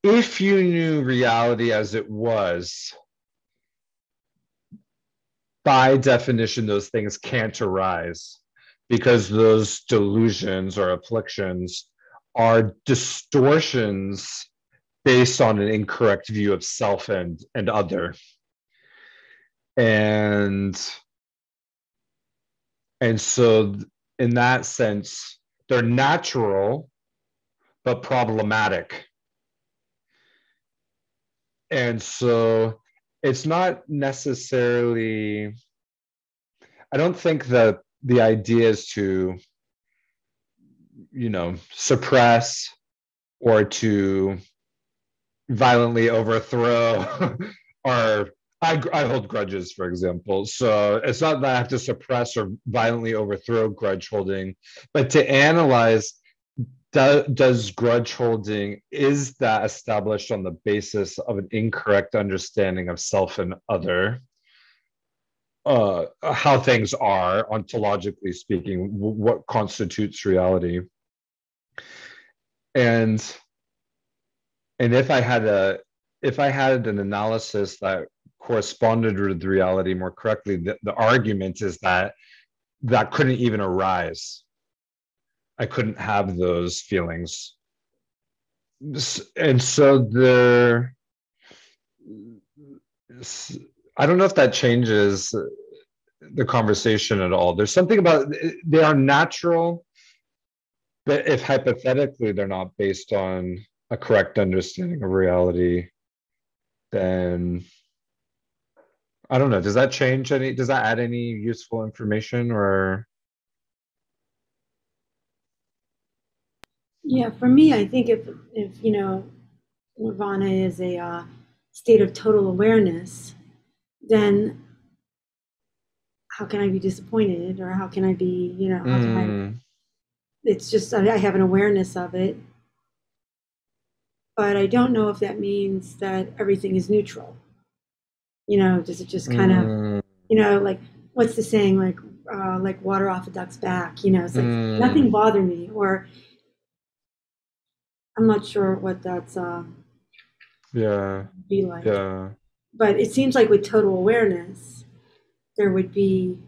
if you knew reality as it was, by definition, those things can't arise, because those delusions or afflictions are distortions based on an incorrect view of self and other. And so in that sense, they're natural, but problematic. And so it's not necessarily, I don't think that the idea is to, you know, suppress or to violently overthrow or I hold grudges, for example. So it's not that I have to suppress or violently overthrow grudge holding, but to analyze, does grudge holding, is that established on the basis of an incorrect understanding of self and other, how things are ontologically speaking, what constitutes reality? And if I had an analysis that corresponded with reality more correctly, the argument is that couldn't even arise. I couldn't have those feelings. And so I don't know if that changes the conversation at all. There's something about, they are natural, but if hypothetically they're not based on a correct understanding of reality, then I don't know. Does that change any? Does that add any useful information or?
Yeah, for me, I think if nirvana is a state of total awareness, then how can I be disappointed, or how can I be, how can I? It's just I have an awareness of it, but I don't know if that means that everything is neutral. Does it just kind of, like, what's the saying, like water off a duck's back? It's like nothing bothered me, or I'm not sure what that's be like.
Yeah.
But it seems like with total awareness, there would be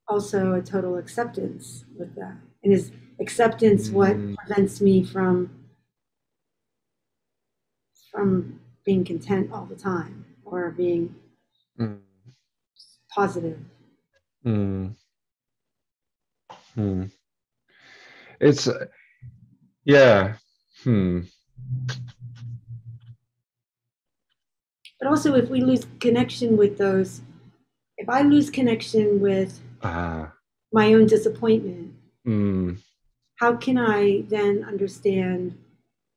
also a total acceptance with that. And is acceptance what prevents me from being content all the time, or being positive?
It's yeah.
But also, if we lose connection with those, if I lose connection with my own disappointment, how can I then understand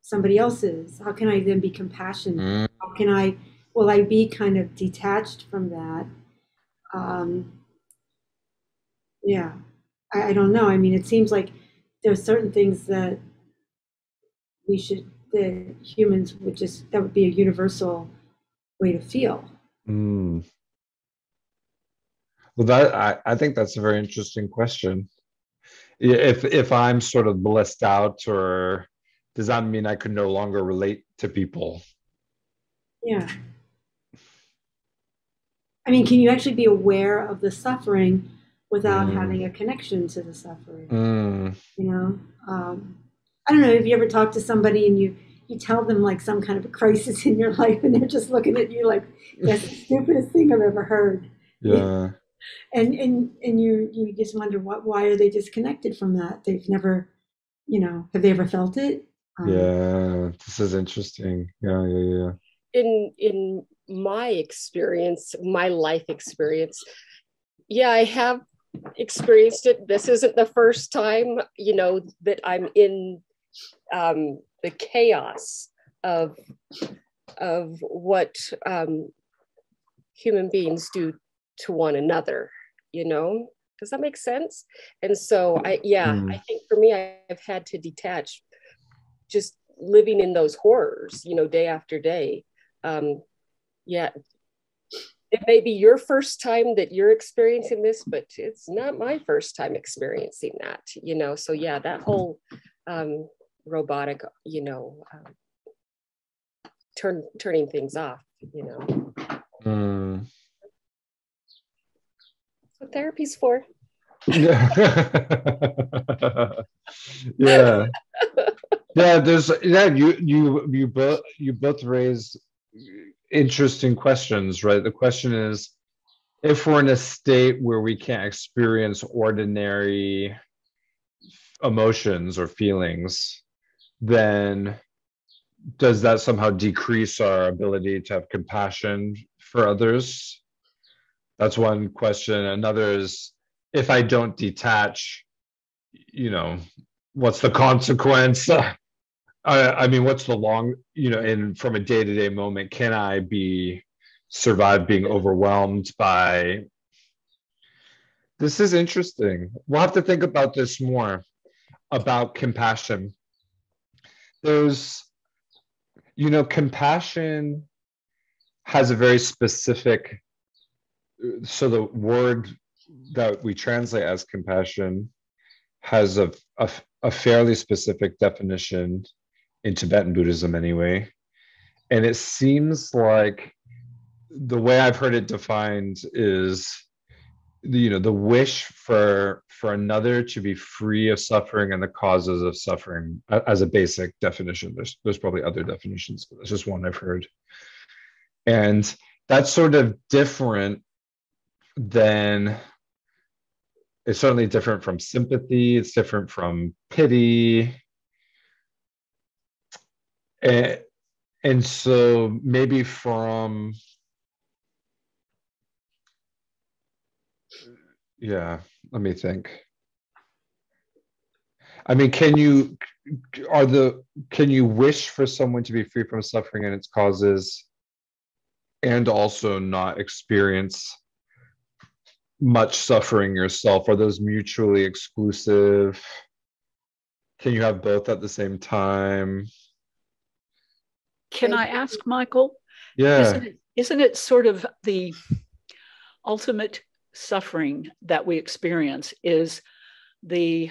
somebody else's? How can I then be compassionate? How can will I be kind of detached from that? I don't know. I mean, it seems like there are certain things that that humans that would be a universal way to feel.
Well, that I think that's a very interesting question. If I'm sort of blissed out, or does that mean I could no longer relate to people?
Yeah. I mean, can you actually be aware of the suffering without having a connection to the suffering? I don't know, have you ever talked to somebody and you tell them like some kind of a crisis in your life, and they're just looking at you like, that's the stupidest thing I've ever heard.
Yeah.
And you just wonder why are they disconnected from that? They've never, have they ever felt it?
Yeah, this is interesting. Yeah.
In my experience, my life experience, I have experienced it. This isn't the first time, that I'm in the chaos of what human beings do to one another. Does that make sense? And so I think for me, I've had to detach, just living in those horrors, day after day. It may be your first time that you're experiencing this, but it's not my first time experiencing that, so that whole robotic, turning things off, That's what therapy's for.
Yeah. You both raise interesting questions, right? The question is, if we're in a state where we can't experience ordinary emotions or feelings, then does that somehow decrease our ability to have compassion for others? That's one question. Another is, if I don't detach, what's the consequence? I mean, what's the long, in from a day-to-day moment, can I survive being overwhelmed by? This is interesting. We'll have to think about this more, about compassion. there's, compassion has a very specific, so the word that we translate as compassion has a fairly specific definition in Tibetan Buddhism anyway. And it seems like the way I've heard it defined is, the wish for another to be free of suffering and the causes of suffering, as a basic definition. There's probably other definitions, but that's just one I've heard. And that's sort of different than, it's certainly different from sympathy, it's different from pity. And so maybe from, let me think. I mean, can you wish for someone to be free from suffering and its causes and also not experience much suffering yourself? Are those mutually exclusive? Can you have both at the same time?
Can I ask, Michael?
Yeah.
Isn't it sort of the ultimate suffering that we experience is the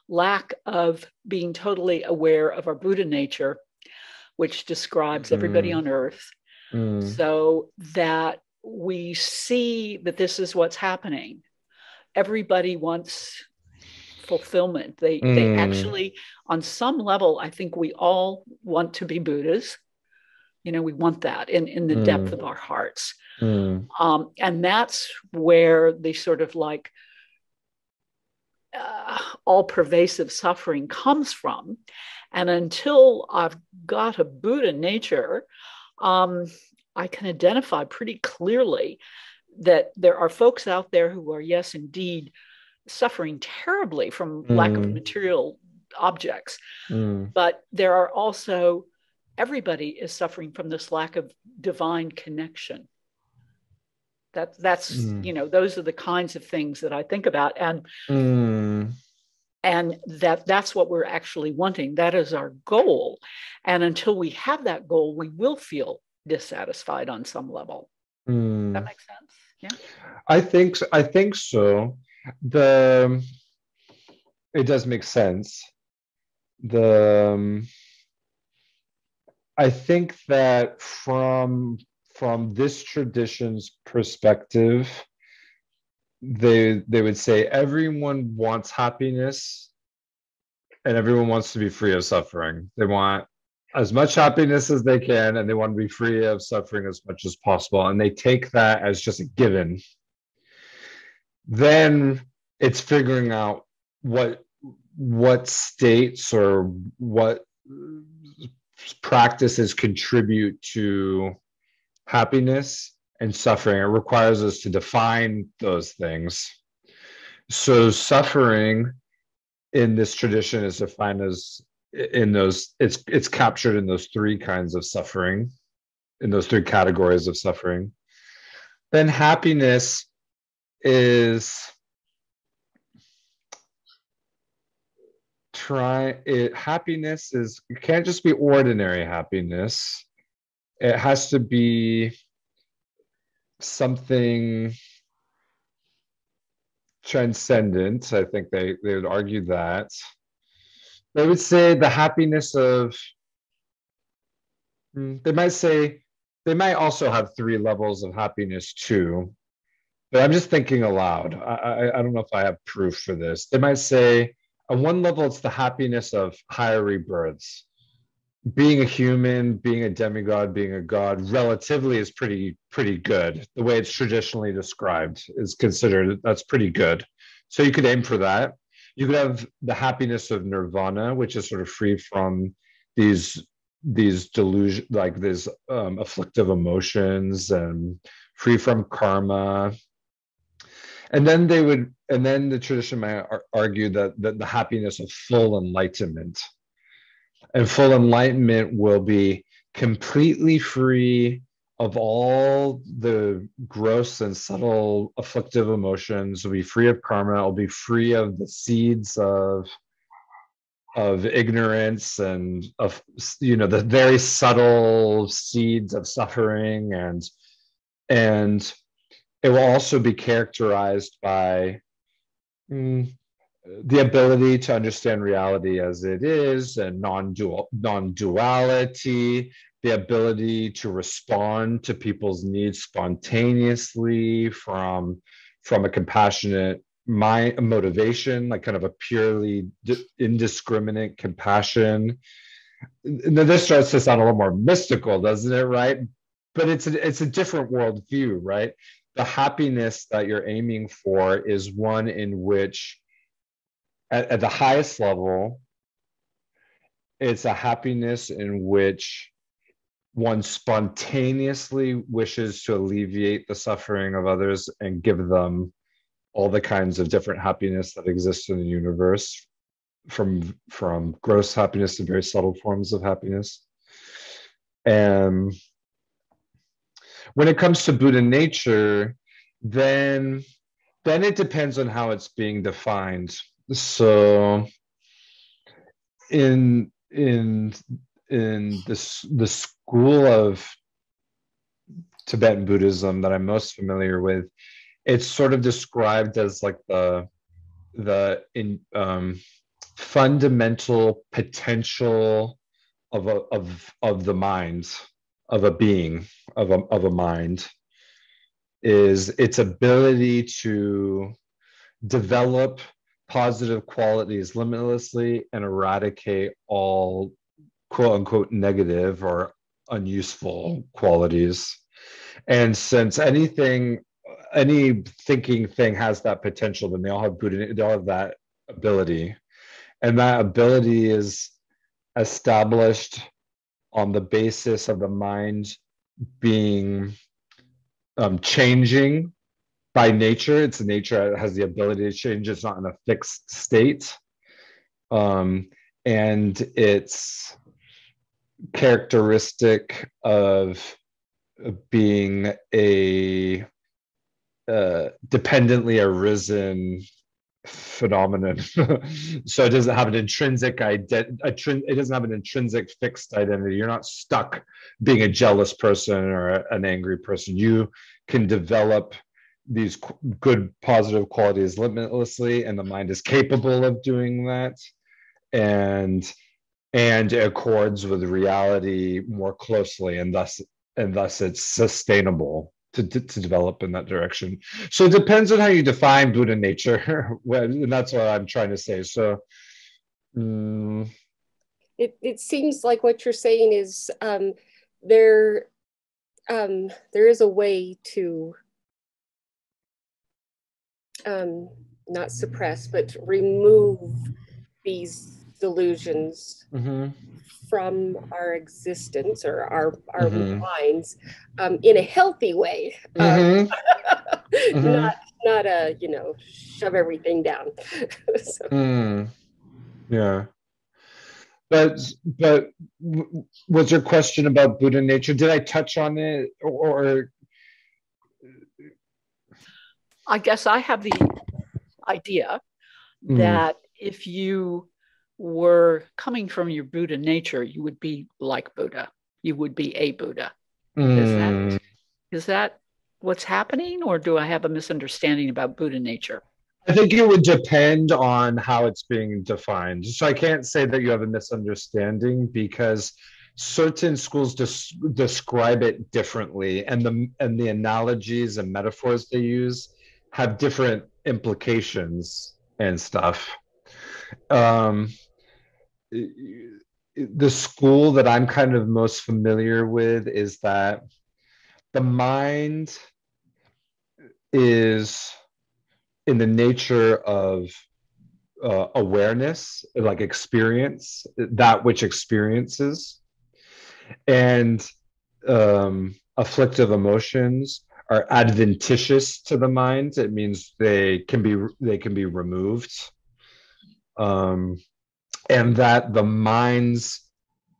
lack of being totally aware of our Buddha nature, which describes everybody on earth, so that we see that this is what's happening. Everybody wants fulfillment. They actually, on some level, I think we all want to be Buddhas. We want that in the depth of our hearts. And that's where the sort of like all-pervasive suffering comes from. And until I've got a Buddha nature, I can identify pretty clearly that there are folks out there who are, yes, indeed, suffering terribly from lack of material objects. But there are also, everybody is suffering from this lack of divine connection. That's those are the kinds of things that I think about, and that's what we're actually wanting. That is our goal, and until we have that goal, we will feel dissatisfied on some level. That makes sense. Yeah,
I think so. It does make sense. I think that from this tradition's perspective, they would say everyone wants happiness and everyone wants to be free of suffering. They want as much happiness as they can, and they want to be free of suffering as much as possible. And they take that as just a given. Then it's figuring out what states or what practices contribute to happiness and suffering. It requires us to define those things. So suffering in this tradition is defined as it's captured in those three kinds of suffering, in those three categories of suffering. Then happiness is happiness is, it can't just be ordinary happiness. It has to be something transcendent. I think they would argue that. They would say the happiness of, they might also have three levels of happiness too. But I'm just thinking aloud. I don't know if I have proof for this. They might say, on one level, it's the happiness of higher rebirths. Being a human, being a demigod, being a god, relatively is pretty good. The way it's traditionally described is considered, that's pretty good. So you could aim for that. You could have the happiness of nirvana, which is sort of free from these delusion, like these afflictive emotions, and free from karma. And then the tradition might argue that the happiness of full enlightenment. And full enlightenment will be completely free of all the gross and subtle afflictive emotions. It'll be free of karma. It'll be free of the seeds of of ignorance and of, the very subtle seeds of suffering, and it will also be characterized by the ability to understand reality as it is, and non-duality, the ability to respond to people's needs spontaneously from a compassionate motivation, like kind of a purely indiscriminate compassion. Now, this starts to sound a little more mystical, doesn't it, right? But it's a different worldview, right? The happiness that you're aiming for is one in which, at the highest level, it's a happiness in which one spontaneously wishes to alleviate the suffering of others and give them all the kinds of different happiness that exist in the universe, from gross happiness to very subtle forms of happiness. And when it comes to Buddha nature, then it depends on how it's being defined. So in the school of Tibetan Buddhism that I'm most familiar with, it's sort of described as like the fundamental potential of the mind, of a being, of a mind, is its ability to develop positive qualities limitlessly and eradicate all quote unquote negative or unuseful qualities. And since any thinking thing has that potential, then they all have Buddha, they all have that ability. And that ability is established on the basis of the mind being changing by nature. It's a nature that has the ability to change. It's not in a fixed state. And it's characteristic of being a dependently arisen phenomenon. So it doesn't have an intrinsic it doesn't have an intrinsic fixed identity. You're not stuck being a jealous person or an angry person. You can develop these good positive qualities limitlessly, and the mind is capable of doing that, and it accords with reality more closely, and thus it's sustainable to develop in that direction. So it depends on how you define Buddha nature, and that's what I'm trying to say. So
it seems like what you're saying is there is a way to not suppress, but remove these delusions from our existence or our minds in a healthy way, not a shove everything down. So.
Yeah, but was your question about Buddha nature? Did I touch on it, or
I guess I have the idea that if you were coming from your Buddha nature, you would be like Buddha. You would be a Buddha. Is that what's happening, or do I have a misunderstanding about Buddha nature?
I think it would depend on how it's being defined. So I can't say that you have a misunderstanding, because certain schools describe it differently, and the analogies and metaphors they use have different implications and stuff. The school that I'm kind of most familiar with is that the mind is in the nature of awareness, like experience, that which experiences, and afflictive emotions are adventitious to the mind. It means they can be removed, and that the mind's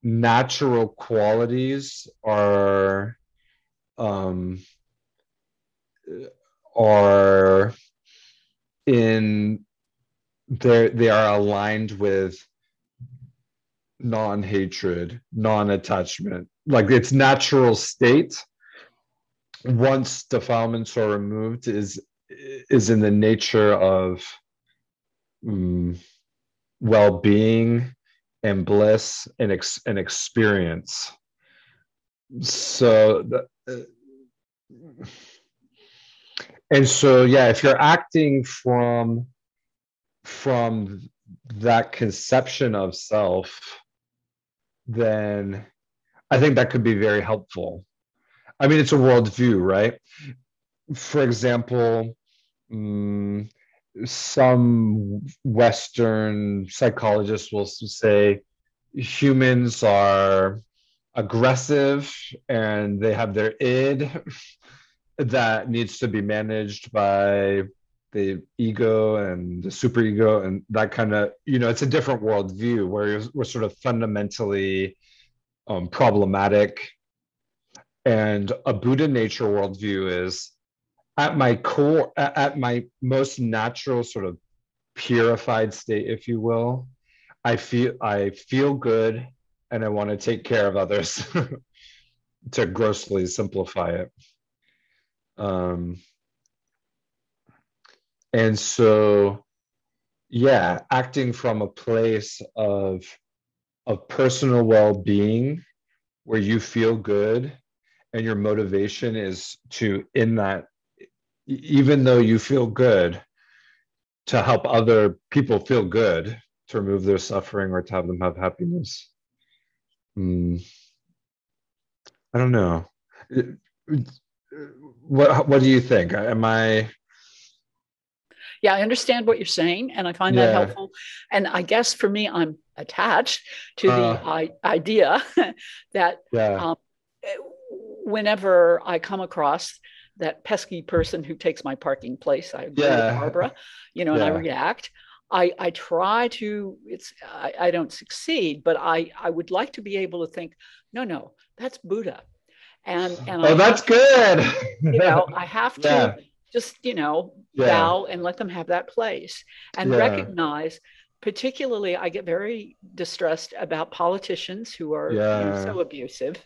natural qualities are in there. They are aligned with non-hatred, non-attachment, like its natural state, once defilements are removed, is in the nature of well-being and bliss and experience. So and so, yeah, if you're acting from that conception of self, then I think that could be very helpful. I mean, it's a worldview, right? For example, some Western psychologists will say humans are aggressive and they have their id that needs to be managed by the ego and the superego, and that kind of, it's a different worldview where we're sort of fundamentally problematic. And a Buddha nature worldview is, at my core, at my most natural sort of purified state, if you will, I feel good and I want to take care of others, to grossly simplify it. And so, yeah, acting from a place of personal well-being where you feel good and your motivation is to, in that, even though you feel good, to help other people feel good, to remove their suffering or to have them have happiness. I don't know. What do you think? Am I...
Yeah, I understand what you're saying, and I find that helpful. And I guess for me, I'm attached to the idea that whenever I come across that pesky person who takes my parking place, I agree with Barbara, and I react. I try to, I don't succeed, but I would like to be able to think, no, that's Buddha. And
that's good.
I have to just, bow and let them have that place and recognize, particularly, I get very distressed about politicians who are so abusive.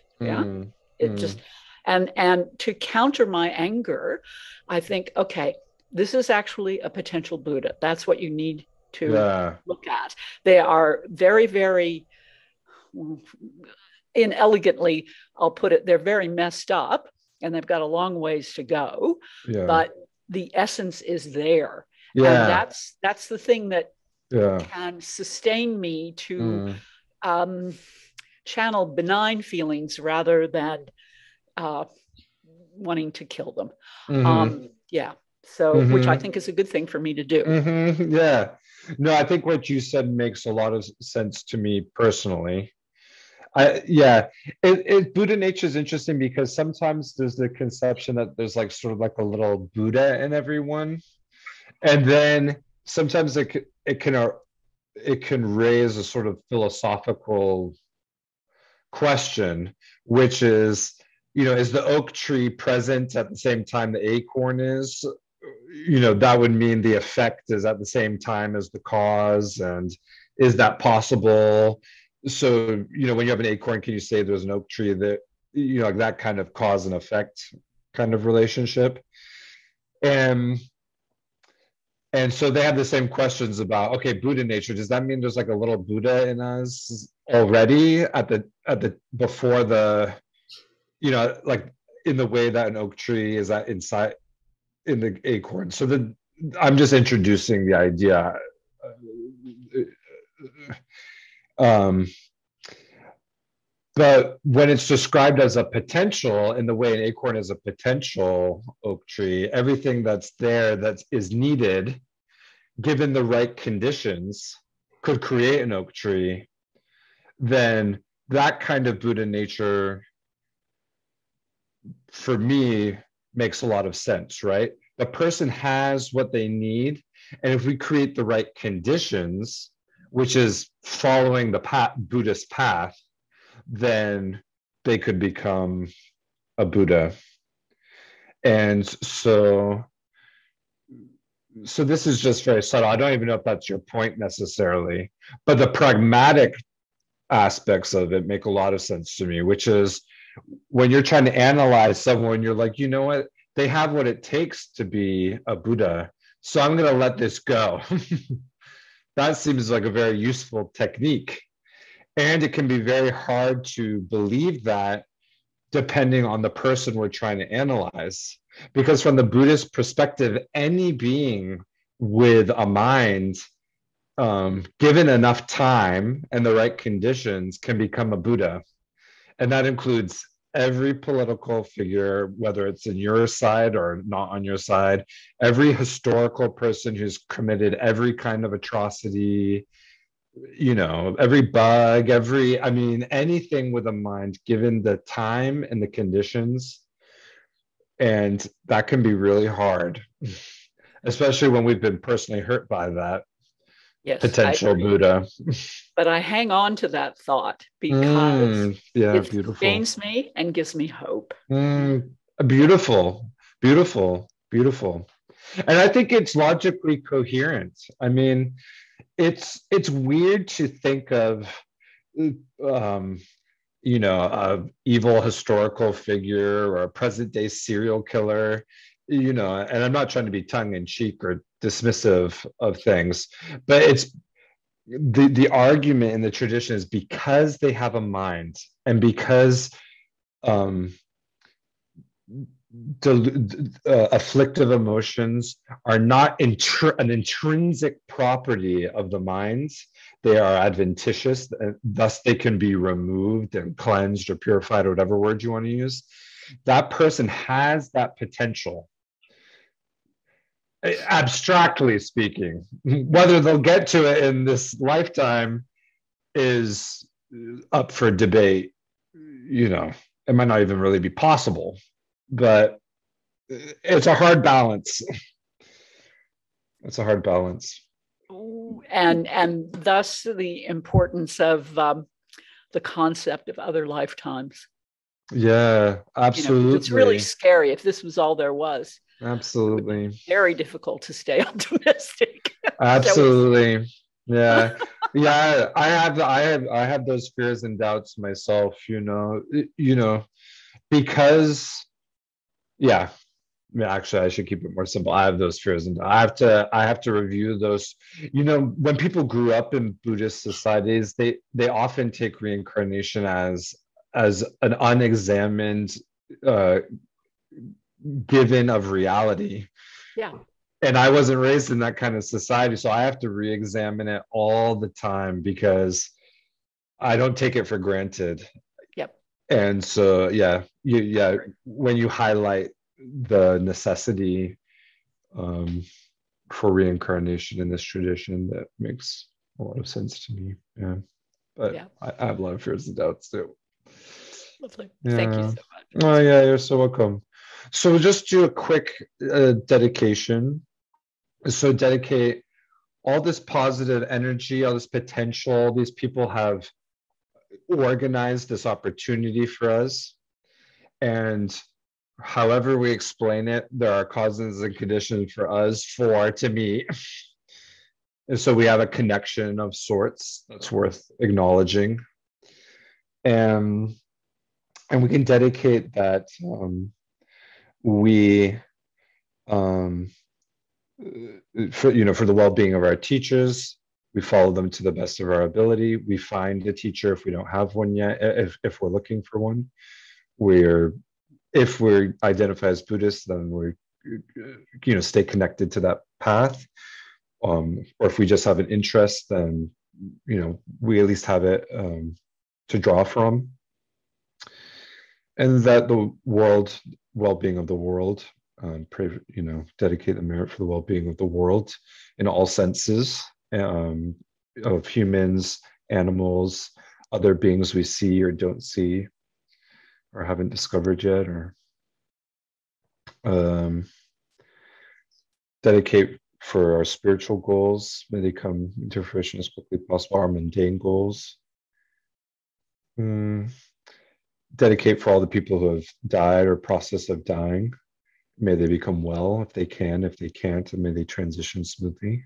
Just, and to counter my anger, I think, okay, this is actually a potential Buddha. That's what you need to look at. They are very, very inelegantly, I'll put it, they're very messed up and they've got a long ways to go, but the essence is there. And that's the thing that can sustain me to channel benign feelings rather than wanting to kill them. So which I think is a good thing for me to do.
No, I think what you said makes a lot of sense to me personally. Buddha nature is interesting because sometimes there's the conception that there's like sort of like a little Buddha in everyone, and then sometimes it can raise a sort of philosophical question, which is, is the oak tree present at the same time the acorn is? That would mean the effect is at the same time as the cause, and is that possible? So, when you have an acorn, can you say there's an oak tree that, like that kind of cause and effect kind of relationship? And so they have the same questions about, okay, Buddha nature, does that mean there's like a little Buddha in us already before the, like in the way that an oak tree is that inside in the acorn? So I'm just introducing the idea. But when it's described as a potential, in the way an acorn is a potential oak tree, everything that's there that is needed, given the right conditions, could create an oak tree, then that kind of Buddha nature, for me, makes a lot of sense, right? The person has what they need, and if we create the right conditions, which is following the Buddhist path, then they could become a Buddha. And so this is just very subtle. I don't even know if that's your point necessarily, but the pragmatic aspects of it make a lot of sense to me, which is when you're trying to analyze someone, you're like, you know what? They have what it takes to be a Buddha, so I'm going to let this go. That seems like a very useful technique. And it can be very hard to believe that depending on the person we're trying to analyze. Because from the Buddhist perspective, any being with a mind, given enough time and the right conditions, can become a Buddha. And that includes every political figure, whether it's in your side or not on your side, every historical person who's committed every kind of atrocity, every bug, anything with a mind, given the time and the conditions. And that can be really hard, especially when we've been personally hurt by that potential Buddha.
But I hang on to that thought because it sustains me and gives me hope.
Beautiful, beautiful, beautiful. And I think it's logically coherent. I mean, it's weird to think of, a evil historical figure or a present day serial killer, and I'm not trying to be tongue in cheek or dismissive of things, but it's the argument in the tradition is because they have a mind and because afflictive emotions are not an intrinsic property of the minds. They are adventitious, and thus they can be removed and cleansed or purified, or whatever word you want to use. That person has that potential, abstractly speaking. Whether they'll get to it in this lifetime is up for debate. It might not even really be possible, but it's a hard balance. It's a hard balance.
And thus the importance of the concept of other lifetimes.
Yeah, absolutely.
It's really scary if this was all there was.
Absolutely.
Very difficult to stay optimistic.
Absolutely. Yeah. Yeah. I have those fears and doubts myself, because actually I should keep it more simple. I have those fears and I have to review those. When people grew up in Buddhist societies, they often take reincarnation as an unexamined given of reality.
Yeah.
And I wasn't raised in that kind of society, so I have to re-examine it all the time because I don't take it for granted.
Yep.
And so, when you highlight the necessity for reincarnation in this tradition, that makes a lot of sense to me. Yeah. But I have a lot of fears and doubts too.
Lovely. Thank you so much.
Oh, yeah, you're so welcome. So we'll just do a quick dedication. So dedicate all this positive energy, all this potential. These people have organized this opportunity for us. And however we explain it, there are causes and conditions for us to meet. And so we have a connection of sorts that's worth acknowledging. And we can dedicate that for the well-being of our teachers, we follow them to the best of our ability. We find a teacher if we don't have one yet, if we're looking for one. If we identify as Buddhists, then we stay connected to that path. Or if we just have an interest, then we at least have it to draw from. And that the well-being of the world, pray, dedicate the merit for the well-being of the world in all senses, of humans, animals, other beings we see or don't see or haven't discovered yet, or dedicate for our spiritual goals. May they come into fruition as quickly as possible. Our mundane goals. Dedicate for all the people who have died or process of dying. May they become well if they can. If they can't, and may they transition smoothly.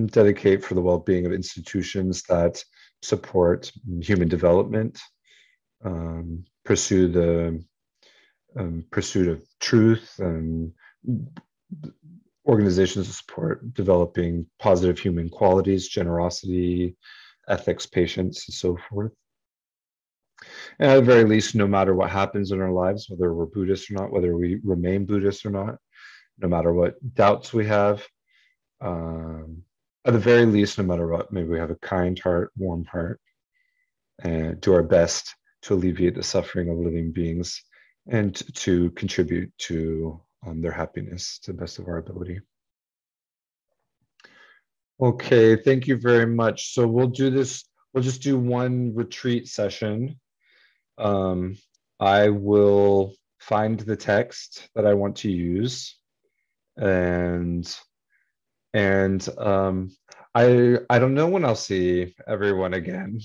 dedicate for the well-being of institutions that support human development, pursue the pursuit of truth, and organizations that support developing positive human qualities, generosity, ethics, patience, and so forth. And at the very least, no matter what happens in our lives, whether we're Buddhist or not, whether we remain Buddhist or not, no matter what doubts we have, at the very least, no matter what, maybe we have a kind heart, warm heart, and do our best to alleviate the suffering of living beings and to contribute to their happiness to the best of our ability. Okay, thank you very much. So we'll do this, we'll just do one retreat session. I will find the text that I want to use, and I don't know when I'll see everyone again.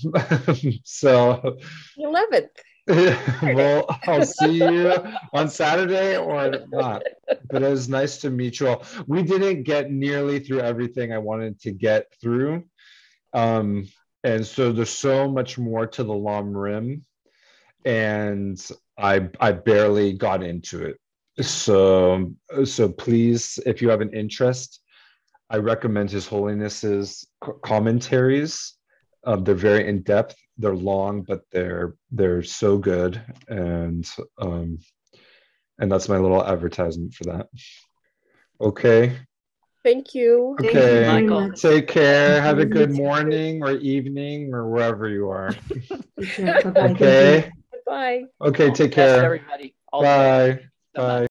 So
11th.
Well, I'll see you on Saturday or not. But it was nice to meet you all. We didn't get nearly through everything I wanted to get through. And so there's so much more to the lamrim, and I barely got into it. So please, if you have an interest, I recommend His Holiness's commentaries. They're very in depth. They're long, but they're so good, and that's my little advertisement for that. Okay.
Thank you.
Okay.
Thank you very much.
Take care. Have a good morning or evening or wherever you are.
Bye-bye.
Okay.
Bye.
Okay.
All
Take
the best,
care.
everybody. All the
Bye.
best.
Bye.